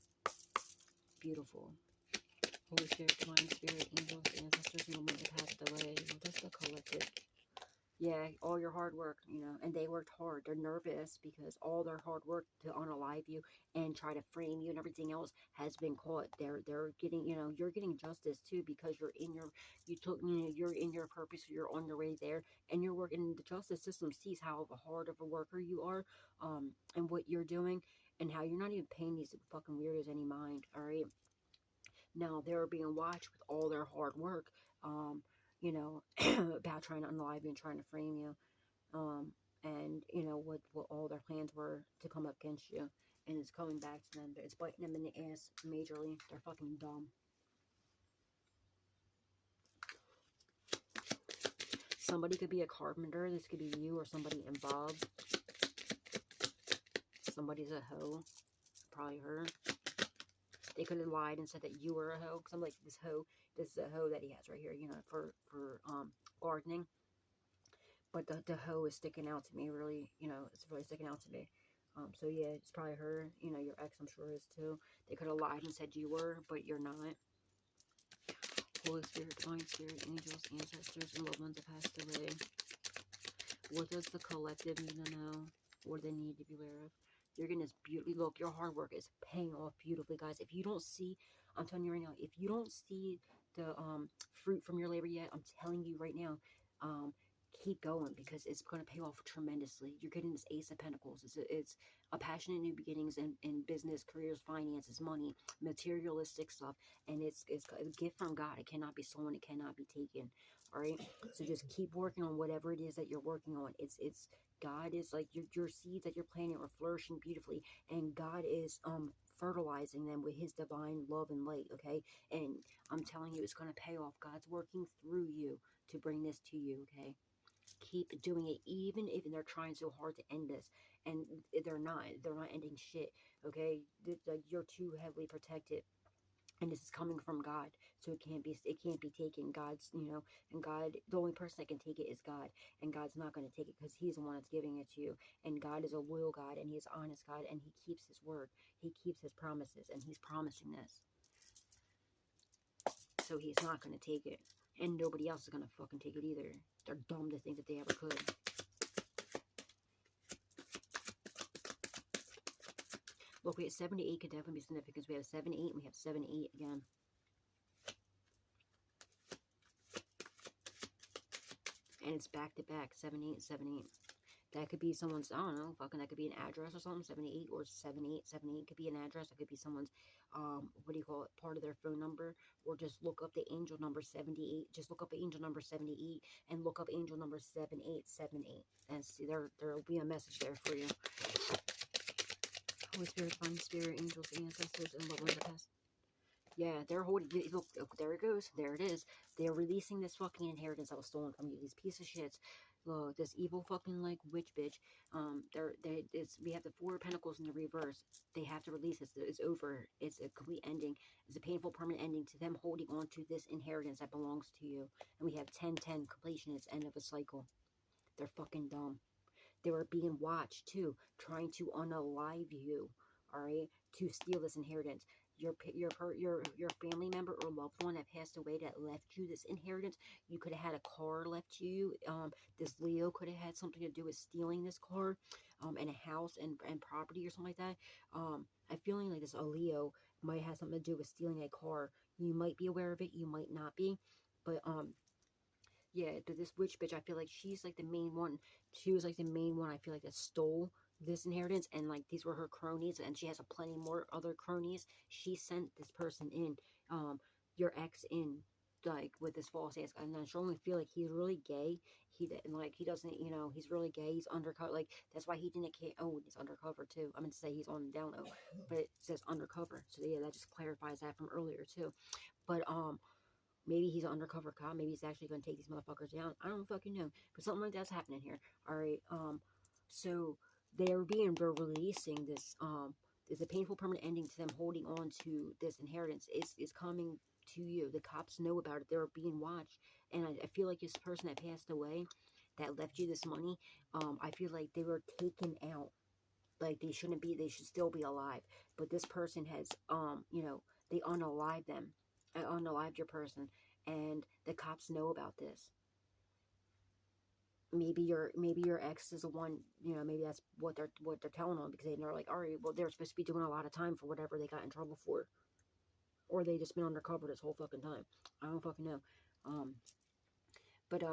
Beautiful. Holy Spirit, Divine Spirit, angels, ancestors, and women that passed away. Just the collective. Yeah, all your hard work, and they worked hard. They're nervous because all their hard work to unalive you and try to frame you and everything else has been caught. They're getting, you're getting justice too, because you're in you're in your purpose. You're on your way there, and you're working. The justice system sees how hard of a worker you are, and what you're doing, and how you're not even paying these fucking weirdos any mind. All right. Now they're being watched with all their hard work, about trying to unalive you and trying to frame you, and what all their plans were to come up against you, and it's coming back to them. It's biting them in the ass majorly. They're fucking dumb. Somebody could be a carpenter. This could be you or somebody involved. Somebody's a hoe. Probably her. They could have lied and said that you were a hoe. Because I'm like, this is a hoe that he has right here, for gardening. But the hoe is sticking out to me, really, it's really sticking out to me. So yeah, it's probably her, your ex, I'm sure, is too. They could have lied and said you were, but you're not. Holy Spirit, Divine Spirit, angels, ancestors, and loved ones have passed away. What does the collective need to know? What do they need to be aware of? You're getting this beautifully. Look, your hard work is paying off beautifully, guys. If you don't see, I'm telling you right now, if you don't see the fruit from your labor yet, I'm telling you right now, keep going, because it's going to pay off tremendously. You're getting this Ace of Pentacles. It's a passionate new beginnings in business, careers, finances, money, materialistic stuff, and it's a gift from God. It cannot be stolen. It cannot be taken. All right. So just keep working on whatever it is that you're working on. It's God is like your seeds that you're planting are flourishing beautifully, and God is fertilizing them with his divine love and light. Okay. And I'm telling you, it's going to pay off. God's working through you to bring this to you. Okay. Keep doing it, even if they're trying so hard to end this, and they're not ending shit. Okay. Like, you're too heavily protected, and this is coming from God, so it can't be taken. God's, and God, the only person that can take it is God, and God's not going to take it, because he's the one that's giving it to you. And God is a loyal God, and he's an honest God, and he keeps his word. He keeps his promises, and he's promising this, so he's not going to take it, and nobody else is going to fucking take it either. They're dumb to think that they ever could. Look, we have 7 to 8 could definitely be significant. We have 7 8, and we have 7 8 again. And it's back to back, 7 8 7 8. That could be someone's, I don't know, fucking, that could be an address or something, 78 or 78, 78 could be an address. It could be someone's, what do you call it, part of their phone number, or just look up the angel number 78. Just look up angel number 78 and look up angel number 7878. And see, there'll be a message there for you. Holy Spirit, Divine Spirit, angels, ancestors, and loved ones that pass. Yeah, they're holding, look, there it goes, there it is. They're releasing this fucking inheritance that was stolen from you, these piece of shits. Look, this evil fucking, like, witch bitch. We have the 4 of Pentacles in the reverse. They have to release this. It's over. It's a complete ending. It's a painful, permanent ending to them holding on to this inheritance that belongs to you. And we have 10-10, completion. It's end of a cycle. They're fucking dumb. They were being watched, too, trying to unalive you, all right, to steal this inheritance. Your family member or loved one that passed away that left you this inheritance, you could have had a car left to you. This Leo could have had something to do with stealing this car, and a house and property or something like that. I'm feeling like this, a Leo might have something to do with stealing a car. You might be aware of it, you might not be, but yeah, this witch bitch, I feel like she's like the main one. She was like the main one, I feel like, that stole this inheritance, and like these were her cronies, and she has a plenty more other cronies. She sent this person in your ex in, like, with this false ass, and I strongly feel like he's really gay. He doesn't, you know, he's really gay. He's undercover. Like, that's why he didn't care. Oh, he's undercover too. I meant to say he's on the down low, but it says undercover. So yeah, that just clarifies that from earlier too. But maybe he's an undercover cop. Maybe he's actually going to take these motherfuckers down. I don't fucking know. But something like that's happening here. All right. So they're releasing this. There's a painful permanent ending to them holding on to this inheritance. Is coming to you. The cops know about it. They're being watched. And I feel like this person that passed away, that left you this money, I feel like they were taken out. Like, they shouldn't be. They should still be alive. But this person has, you know, they unalived them. Unalived your person, and the cops know about this. Maybe your ex is the one, you know, maybe that's what they're telling them, because they're like, all right, well, they're supposed to be doing a lot of time for whatever they got in trouble for, or they just been undercover this whole fucking time. I don't fucking know. But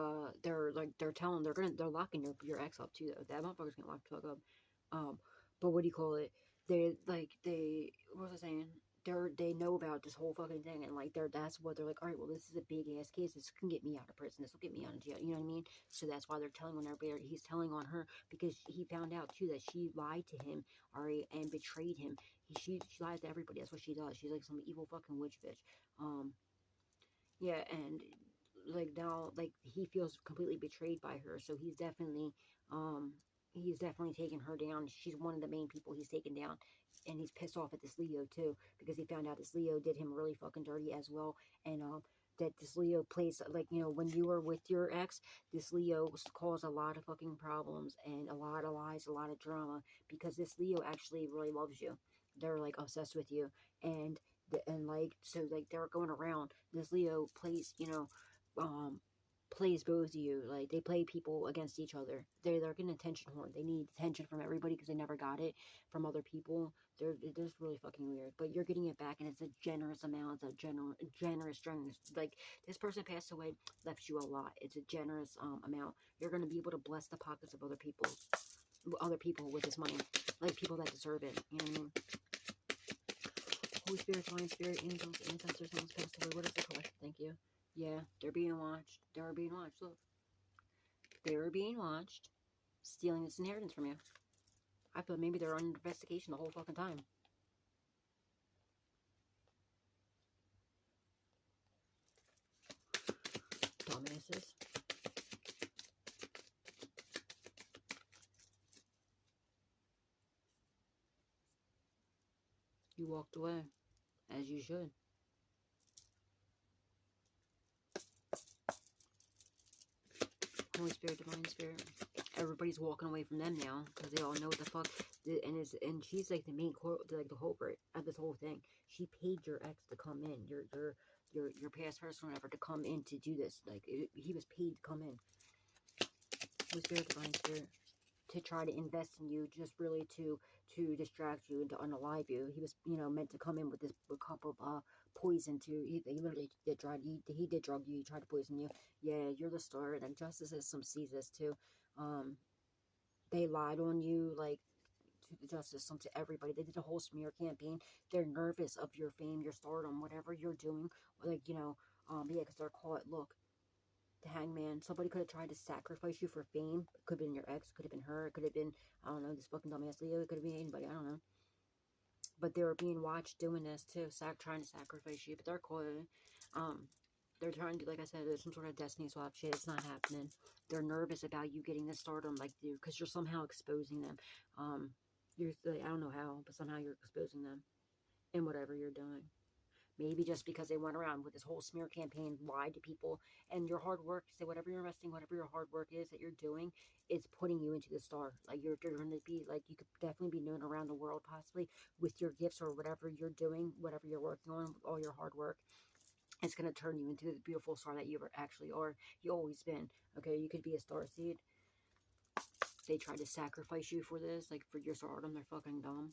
they're telling, they're locking your ex up too, though. That motherfucker's getting locked the fuck up. But what do you call it? What was I saying? They know about this whole fucking thing, and like that's what they're like, all right, well, this is a big ass case. This can get me out of prison. This will get me out of jail. You know what I mean? So that's why they're telling on everybody. He's telling on her because he found out too that she lied to him, all right, and betrayed him. She lies to everybody. That's what she does. She's like some evil fucking witch bitch. Yeah, and like now, like, he feels completely betrayed by her, so he's definitely taken her down. She's one of the main people he's taken down, and he's pissed off at this Leo too, because he found out this Leo did him really fucking dirty as well. And that this Leo plays, like, you know, when you were with your ex, this Leo caused a lot of fucking problems and a lot of lies, a lot of drama, because this Leo actually really loves you. They're like obsessed with you, and like, so like they're going around. This Leo plays, you know, plays both of you. Like, they play people against each other. They're getting attention horn. They need attention from everybody because they never got it from other people. They're just really fucking weird. But you're getting it back, and it's a generous amount. It's a generous. Like, this person passed away, left you a lot. It's a generous amount. You're gonna be able to bless the pockets of other people with this money, like people that deserve it. You know what I mean? Holy Spirit, Divine Spirit, angels, ancestors, someone's passed away. What is the collection? Thank you. Yeah, they're being watched. They're being watched. Look. They're being watched, stealing this inheritance from you. I feel maybe they're under investigation the whole fucking time. Dumbasses. You walked away, as you should. Holy Spirit, Divine Spirit. Everybody's walking away from them now because they all know what the fuck. And she's like the main like the culprit of this whole thing. She paid your ex to come in, your past person, whatever, to come in to do this. Like, he was paid to come in. Holy Spirit, Divine Spirit, to try to invest in you, just really to distract you and to unalive you. He was, you know, meant to come in with this cup of poison to. He literally did try. He did drug you. He tried to poison you. Yeah, you're the star. And Justice System sees this too. They lied on you, like, to the justice system, to everybody. They did a whole smear campaign. They're nervous of your fame, your stardom, whatever you're doing. Like, you know, yeah, because they're caught. Look, the hangman. Somebody could have tried to sacrifice you for fame. It could have been your ex. Could have been her. It could have been, I don't know, this fucking dumbass Leo. It could have been anybody. I don't know. But they were being watched doing this too, trying to sacrifice you. But they're caught. They're trying to, like I said, there's some sort of destiny swap shit. It's not happening. They're nervous about you getting the stardom, like, because you're somehow exposing them. I don't know how, but somehow you're exposing them in whatever you're doing. Maybe just because they went around with this whole smear campaign, lied to people, and your hard work, say whatever you're investing, whatever your hard work is that you're doing, it's putting you into the star. Like, you're going to be, like, you could definitely be known around the world, possibly, with your gifts or whatever you're doing, whatever you're working on, all your hard work. It's going to turn you into the beautiful star that you actually are. You always been. Okay, you could be a star seed. They tried to sacrifice you for this, like, for your stardom. They're fucking dumb.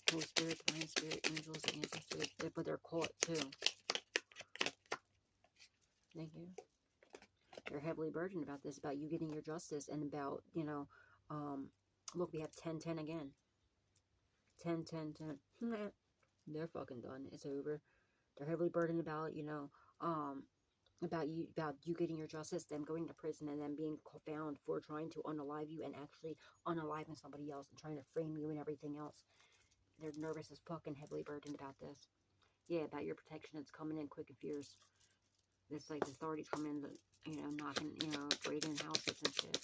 Holy Spirit, Divine Spirit, angels, ancestors, but they're caught too. Thank you. They're heavily burdened about this, about you getting your justice, and about, you know, look, we have 10-10 again. 10-10-10. They're fucking done. It's over. They're heavily burdened about, you know, about you getting your justice, them going to prison, and then being found for trying to unalive you and actually unaliving somebody else and trying to frame you and everything else. They're nervous as fuck and heavily burdened about this. Yeah, about your protection. It's coming in quick and fierce. It's like the authorities come in, you know, knocking, you know, breaking houses and shit.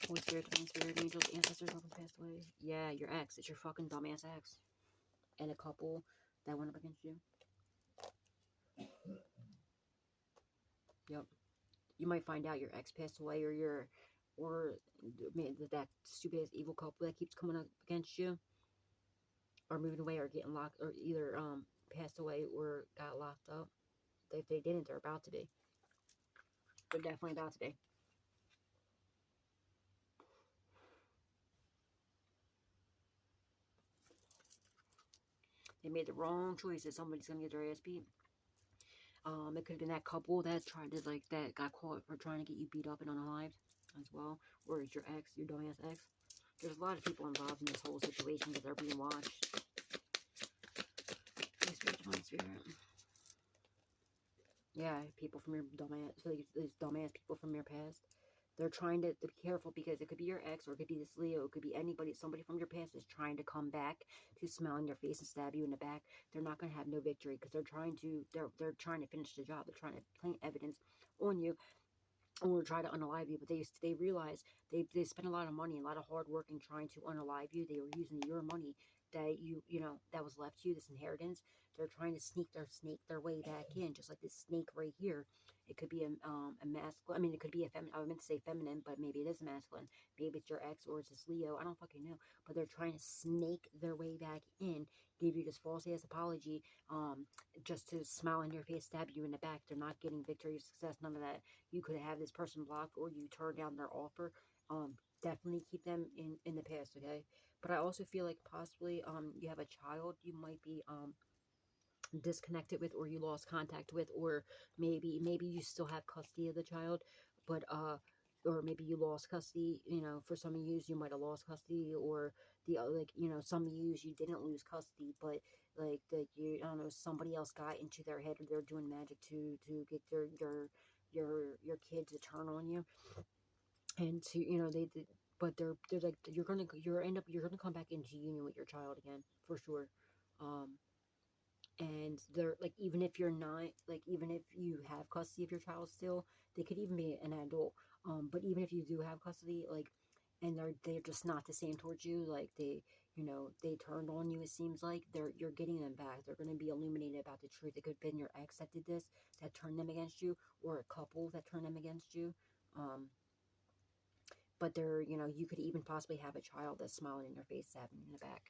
Holy Spirit, Divine Spirit, angels, ancestors, loved ones passed away. Yeah, your ex. It's your fucking dumbass ex. And a couple that went up against you. Yep. You might find out your ex passed away, or that stupid ass evil couple that keeps coming up against you, or moving away, or getting locked, or either passed away or got locked up. If they didn't, they're about to be. They're definitely about to be. They made the wrong choices. Somebody's gonna get their ass beat. It could have been that couple that tried to, like, that got caught for trying to get you beat up and unalived as well. Or it's your ex, your dumbass ex. There's a lot of people involved in this whole situation that they're being watched. Holy Spirit, Divine Spirit. Yeah, people from your dumbass, these dumbass people from your past. They're trying to be careful because it could be your ex, or it could be this Leo, it could be anybody, somebody from your past is trying to come back to smile in your face and stab you in the back. They're not going to have no victory because they're trying to finish the job. They're trying to plant evidence on you or try to unalive you, but they realize they spent a lot of money, a lot of hard work in trying to unalive you. They were using your money that you know that was left to you, this inheritance. They're trying to snake their way back in, just like this snake right here. It could be a masculine. I mean, it could be a feminine. I meant to say feminine, but maybe it is a masculine. Maybe it's your ex or it's this Leo. I don't fucking know. But they're trying to snake their way back in, give you this false ass apology, just to smile in your face, stab you in the back. They're not getting victory, success, none of that. You could have this person blocked, or you turn down their offer. Definitely keep them in the past, okay? But I also feel like possibly you have a child you might be disconnected with, or you lost contact with, or maybe you still have custody of the child, but or maybe you lost custody. You know, for some of you might have lost custody, or the like, you know, some of you didn't lose custody, but like that, you, I don't know, somebody else got into their head, or they're doing magic to get your kid to turn on you, and to, you know, they but they're like, you're gonna come back into union with your child again for sure. um and they're like, even if you're not, like, even if you have custody of your child still, they could even be an adult, but even if you do have custody, like, and they're just not the same towards you, like, they, you know, they turned on you, it seems like you're getting them back. They're going to be illuminated about the truth. It could have been your ex that did this, that turned them against you, or a couple that turned them against you. But they're, you know, you could even possibly have a child that's smiling in your face, stabbing in the back,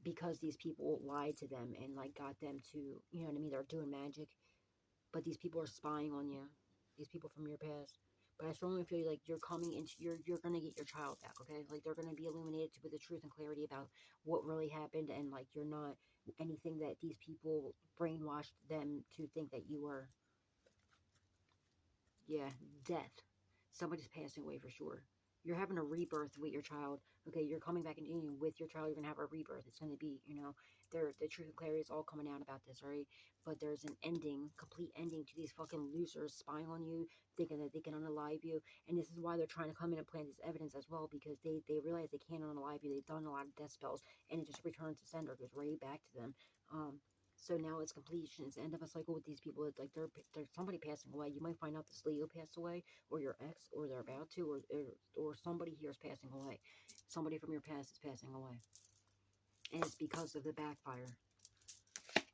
because these people lied to them and, like, got them to, you know what I mean, they're doing magic, but these people are spying on you, these people from your past. But I strongly feel like you're coming into, you're gonna get your child back, okay? Like, they're gonna be illuminated with the truth and clarity about what really happened, and, like, you're not anything that these people brainwashed them to think that you were. Yeah, death. Somebody's passing away for sure. You're having a rebirth with your child. Okay, you're coming back into union with your child. You're going to have a rebirth. It's going to be, you know, the truth and clarity is all coming out about this, all right? But there's an ending, complete ending to these fucking losers spying on you, thinking that they can unalive you. And this is why they're trying to come in and plant this evidence as well, because they realize they can't unalive you. They've done a lot of death spells, and it just returns to sender, goes right back to them. So now it's completion. It's the end of a cycle with these people. It's like they're somebody passing away. You might find out this Leo passed away, or your ex, or they're about to, or somebody here is passing away. Somebody from your past is passing away, and it's because of the backfire.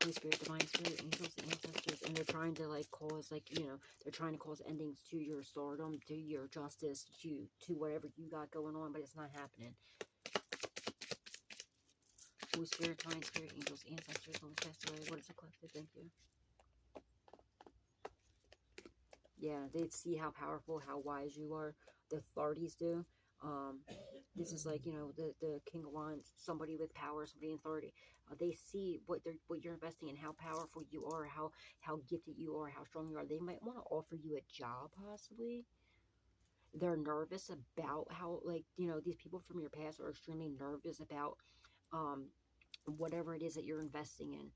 Holy Spirit, Divine Spirit, angels, ancestors, and they're trying to, like, cause, like, you know, they're trying to cause endings to your stardom, to your justice, to whatever you got going on, but it's not happening. Holy Spirit, Divine Spirit, angels, ancestors, all passed away. What is it collected? Thank you. Yeah, they see how powerful, how wise you are. The authorities do. This is like, you know, the King of Wands, somebody with power, somebody in authority. They see what you're investing in, how powerful you are, how gifted you are, how strong you are. They might want to offer you a job, possibly. They're nervous about how, like, you know, these people from your past are extremely nervous about whatever it is that you're investing in,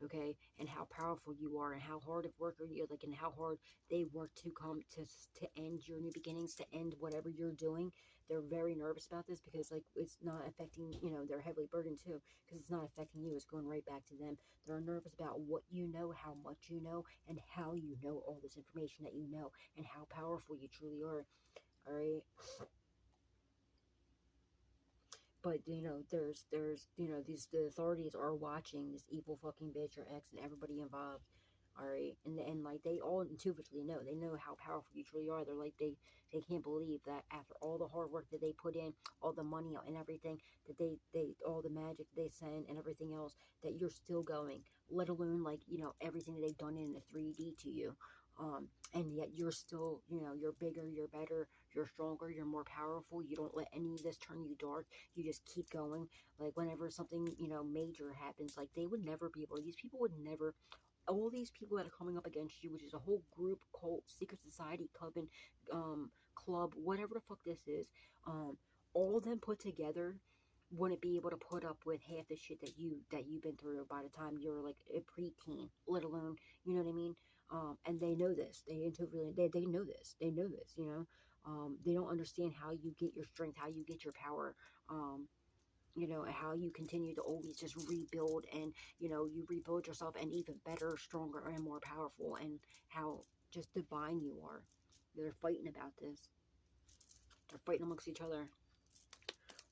okay, and how powerful you are, and how hard of worker you're, like, and how hard they work to come to end your new beginnings, to end whatever you're doing. They're very nervous about this because, like, it's not affecting, you know, they're heavily burdened too, because it's not affecting you, it's going right back to them. They're nervous about what you know, how much you know, and how you know all this information that you know, and how powerful you truly are. All right. But, you know, you know, the authorities are watching this evil fucking bitch, your ex, and everybody involved. All right, and like, they all intuitively know. They know how powerful you truly are. They're like, they can't believe that after all the hard work that they put in, all the money and everything that they all the magic they send and everything else, that you're still going. Let alone, like, you know, everything that they've done in the 3D to you. And yet you're still, you know, you're bigger, you're better, you're stronger, you're more powerful. You don't let any of this turn you dark. You just keep going. Like, whenever something, you know, major happens, like, they would never be able, these people would never, all these people that are coming up against you, which is a whole group, cult, secret society, coven, club, whatever the fuck this is, all of them put together wouldn't be able to put up with half the shit that you've been through by the time you're like a preteen, let alone, you know what I mean? And they know this. They intuitively, they know this. They know this, you know. They don't understand how you get your strength, how you get your power, you know, how you continue to always just rebuild, and, you know, you rebuild yourself and even better, stronger, and more powerful, and how just divine you are. They're fighting about this. They're fighting amongst each other.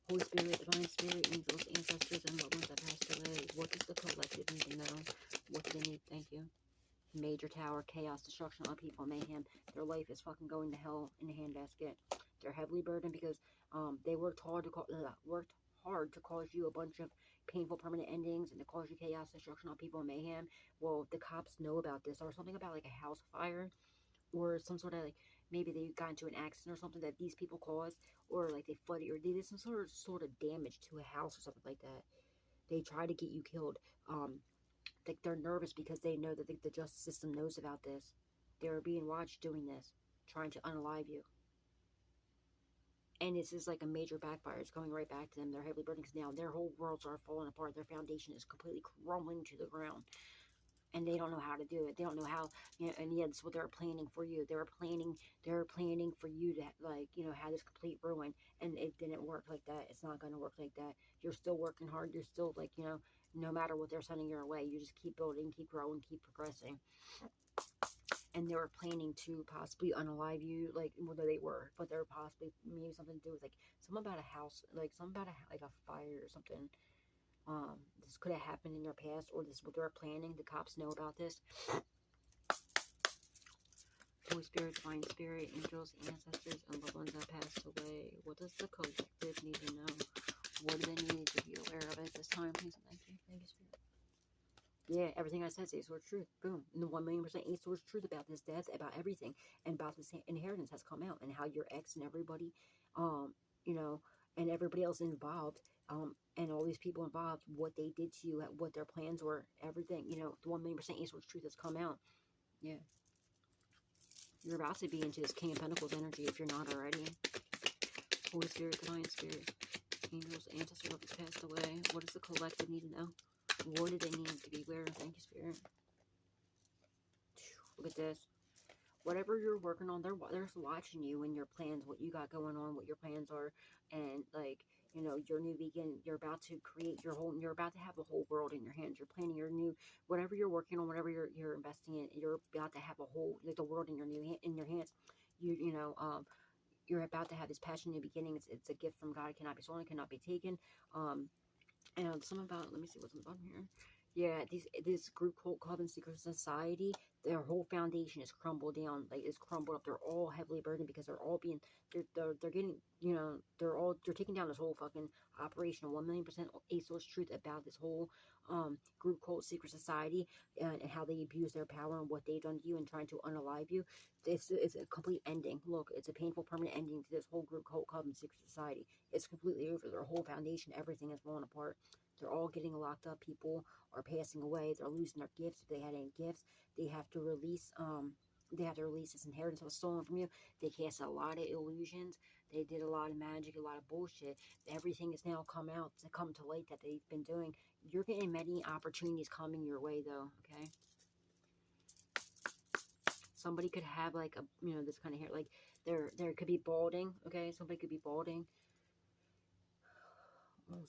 Holy Spirit, Divine Spirit, angels, ancestors, and loved ones that passed away. What does the collective need to know? What do they need? Thank you. Major tower, chaos, destruction on people, mayhem. Their life is fucking going to hell in a handbasket. They're heavily burdened because they worked hard to cause you a bunch of painful permanent endings, and to cause you chaos, destruction on people, and mayhem. Well, the cops know about this, or something about like a house fire, or some sort of, like, maybe they got into an accident or something that these people caused, or like they flooded, or they did some sort of damage to a house or something like that. They try to get you killed. Like, they're nervous because they know that the justice system knows about this. They're being watched doing this, trying to unalive you. And this is like a major backfire. It's going right back to them. They're heavily burdened because now their whole worlds are falling apart. Their foundation is completely crumbling to the ground. And they don't know how to do it. They don't know how, you know, and yeah, that's what they're planning for you. They're planning for you to, like, you know, have this complete ruin. And it didn't work like that. It's not going to work like that. You're still working hard. You're still, like, you know, no matter what they're sending your way, you just keep building, keep growing, keep progressing. And they were planning to possibly unalive you, like, well, they were, but they're possibly maybe something to do with, like, something about a house, like, something about like a fire or something. This could have happened in their past, or this is what they're planning. The cops know about this. Holy Spirit, Divine Spirit, angels, ancestors, and loved ones that passed away. What does the collective need to know? What do they need to be aware of at this time? Please, thank you. Thank you, Spirit. Yeah, everything I said is 8 swords truth. Boom. And the 1,000,000% 8 swords truth about this death, about everything, and about this inheritance has come out, and how your ex and everybody, you know, and everybody else involved, and all these people involved, what they did to you, what their plans were, everything, you know, the 1,000,000% 8 swords truth has come out. Yeah. You're about to be into this King of Pentacles energy if you're not already. Holy Spirit, Divine Spirit, angels, ancestors of the passed away. What does the collective need to know? What do they need to be aware of? Thank you, Spirit. Look at this. Whatever you're working on, they're watching you and your plans, what you got going on, what your plans are, and, like, you know, your new begin. You're about to create your whole. You're about to have the whole world in your hands. You're planning your new, whatever you're working on, whatever you're investing in. You're about to have a whole, like, the world in your hands. You know, you're about to have this passion new beginning. It's a gift from God. It cannot be stolen. It cannot be taken. And some about, let me see what's on the bottom here. Yeah, this group called Coven Secret Society, their whole foundation is crumbled down, like, it's crumbled up. They're all heavily burdened because they're all being, they're getting, you know, they're taking down this whole fucking operation. 1,000,000% 8 source truth about this whole group called Secret Society, and how they abuse their power and what they've done to you and trying to unalive you. It's a complete ending. Look, it's a painful permanent ending to this whole group called Coven Secret Society. It's completely over. Their whole foundation, everything is falling apart. They're all getting locked up. People are passing away. They're losing their gifts. If they had any gifts, they have to release this inheritance that was stolen from you. They cast a lot of illusions. They did a lot of magic, a lot of bullshit. Everything has now come to light that they've been doing. You're getting many opportunities coming your way, though, okay? Somebody could have, like, a, you know, this kind of hair. Like, there could be balding, okay? Somebody could be balding.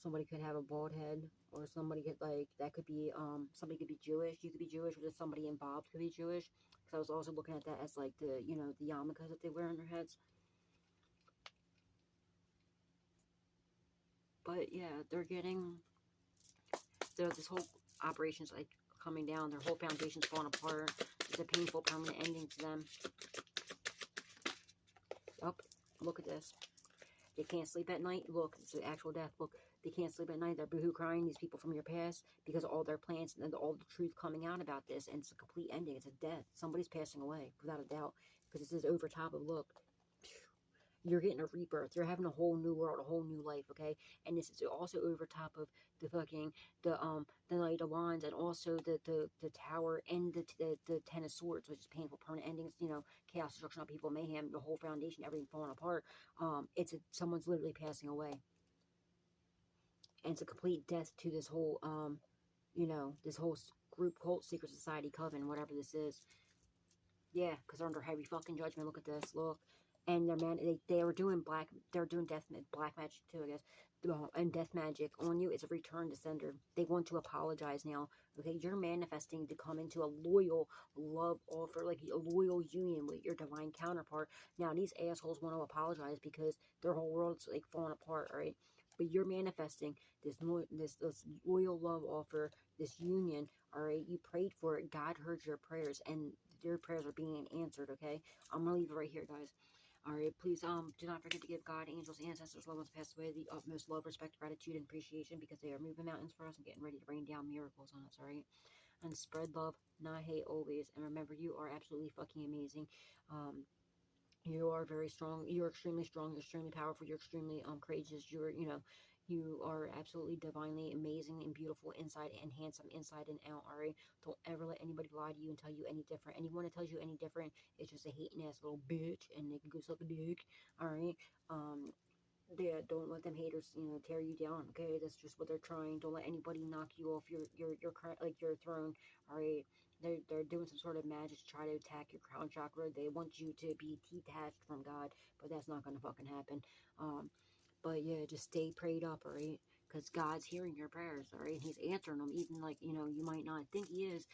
Somebody could have a bald head, or somebody could, like, that could be, somebody could be Jewish. You could be Jewish, or just somebody involved could be Jewish. Because I was also looking at that as, like, the, you know, the yarmulkes that they wear on their heads. But, yeah, they're getting, this whole operation's, like, coming down. Their whole foundation's falling apart. It's a painful, permanent ending to them. Oh, look at this. They can't sleep at night. Look, it's the actual death. Look, they can't sleep at night. They're boohoo crying, these people from your past, because of all their plans and all the truth coming out about this. And it's a complete ending. It's a death. Somebody's passing away, without a doubt. Because this is over top of, look, you're getting a rebirth. You're having a whole new world, a whole new life, okay? And this is also over top of the fucking, the Knight of Wands, and also the Tower, and the Ten of Swords, which is painful, permanent endings, you know, chaos, destruction, upheaval, mayhem, the whole foundation, everything falling apart. Someone's literally passing away. And it's a complete death to this whole, you know, this whole group, cult, secret society, coven, whatever this is. Yeah, because they're under heavy fucking judgment. Look at this, look. And they were doing black magic too, I guess. And death magic on you. It's a return to sender. They want to apologize now. Okay, you're manifesting to come into a loyal love offer, like a loyal union with your divine counterpart. Now, these assholes want to apologize because their whole world's, like, falling apart, right? But you're manifesting this loyal love offer, this union, all right? You prayed for it. God heard your prayers, and your prayers are being answered, okay? I'm going to leave it right here, guys. All right, please do not forget to give God, angels, ancestors, loved ones passed away, the utmost love, respect, gratitude, and appreciation, because they are moving mountains for us and getting ready to rain down miracles on us, all right? And spread love, not hate, always. And remember, you are absolutely fucking amazing. You are very strong. You're extremely strong. You're extremely powerful. You're extremely courageous. You are absolutely divinely amazing and beautiful inside and handsome inside and out. All right. Don't ever let anybody lie to you and tell you any different. Anyone that tells you any different is just a hating ass little bitch, and they can go suck a dick. All right. Yeah, don't let them haters, you know, tear you down. Okay, that's just what they're trying. Don't let anybody knock you off your throne. All right. They're doing some sort of magic to try to attack your crown chakra. They want you to be detached from God, but that's not gonna fucking happen. But yeah, just stay prayed up, all right? Because God's hearing your prayers, all right? He's answering them, even, like, you know, you might not think he is,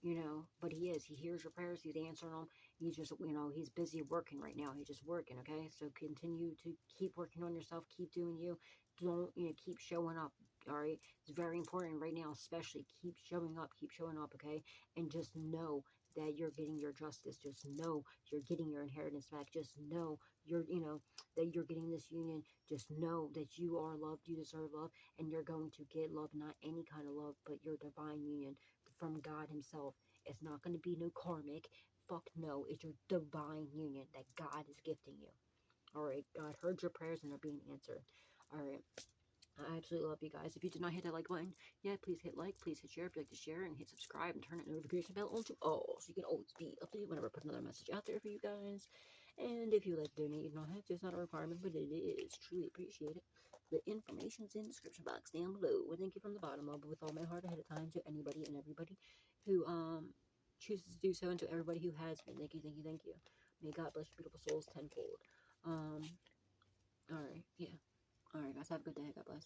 you know, but he is. He hears your prayers. He's answering them. He's just, you know, he's busy working right now. He's just working, okay? So continue to keep working on yourself. Keep doing you. Don't, you know, keep showing up, all right? It's very important right now, especially. Keep showing up, okay? And just know that you're getting your justice. Just know you're getting your inheritance back. Just know you're, you know, that you're getting this union. Just know that you are loved. You deserve love, and you're going to get love, not any kind of love, but your divine union from God himself. It's not going to be no karmic. Fuck no. It's your divine union that God is gifting you. Alright, God heard your prayers and they're being answered. Alright, I absolutely love you guys. If you did not hit that like button yet, please hit like, please hit share if you'd like to share, and hit subscribe and turn that notification bell on to all, so you can always be updated whenever I put another message out there for you guys. And if you would like to donate, you don't have to. It's not a requirement, but it is truly appreciated. The information's in the description box down below. Well, thank you from the bottom of, with all my heart ahead of time, to anybody and everybody who chooses to do so, and to everybody who has been. Thank you, thank you, thank you. May God bless your beautiful souls tenfold. Alright, yeah. Alright, guys, have a good day. God bless.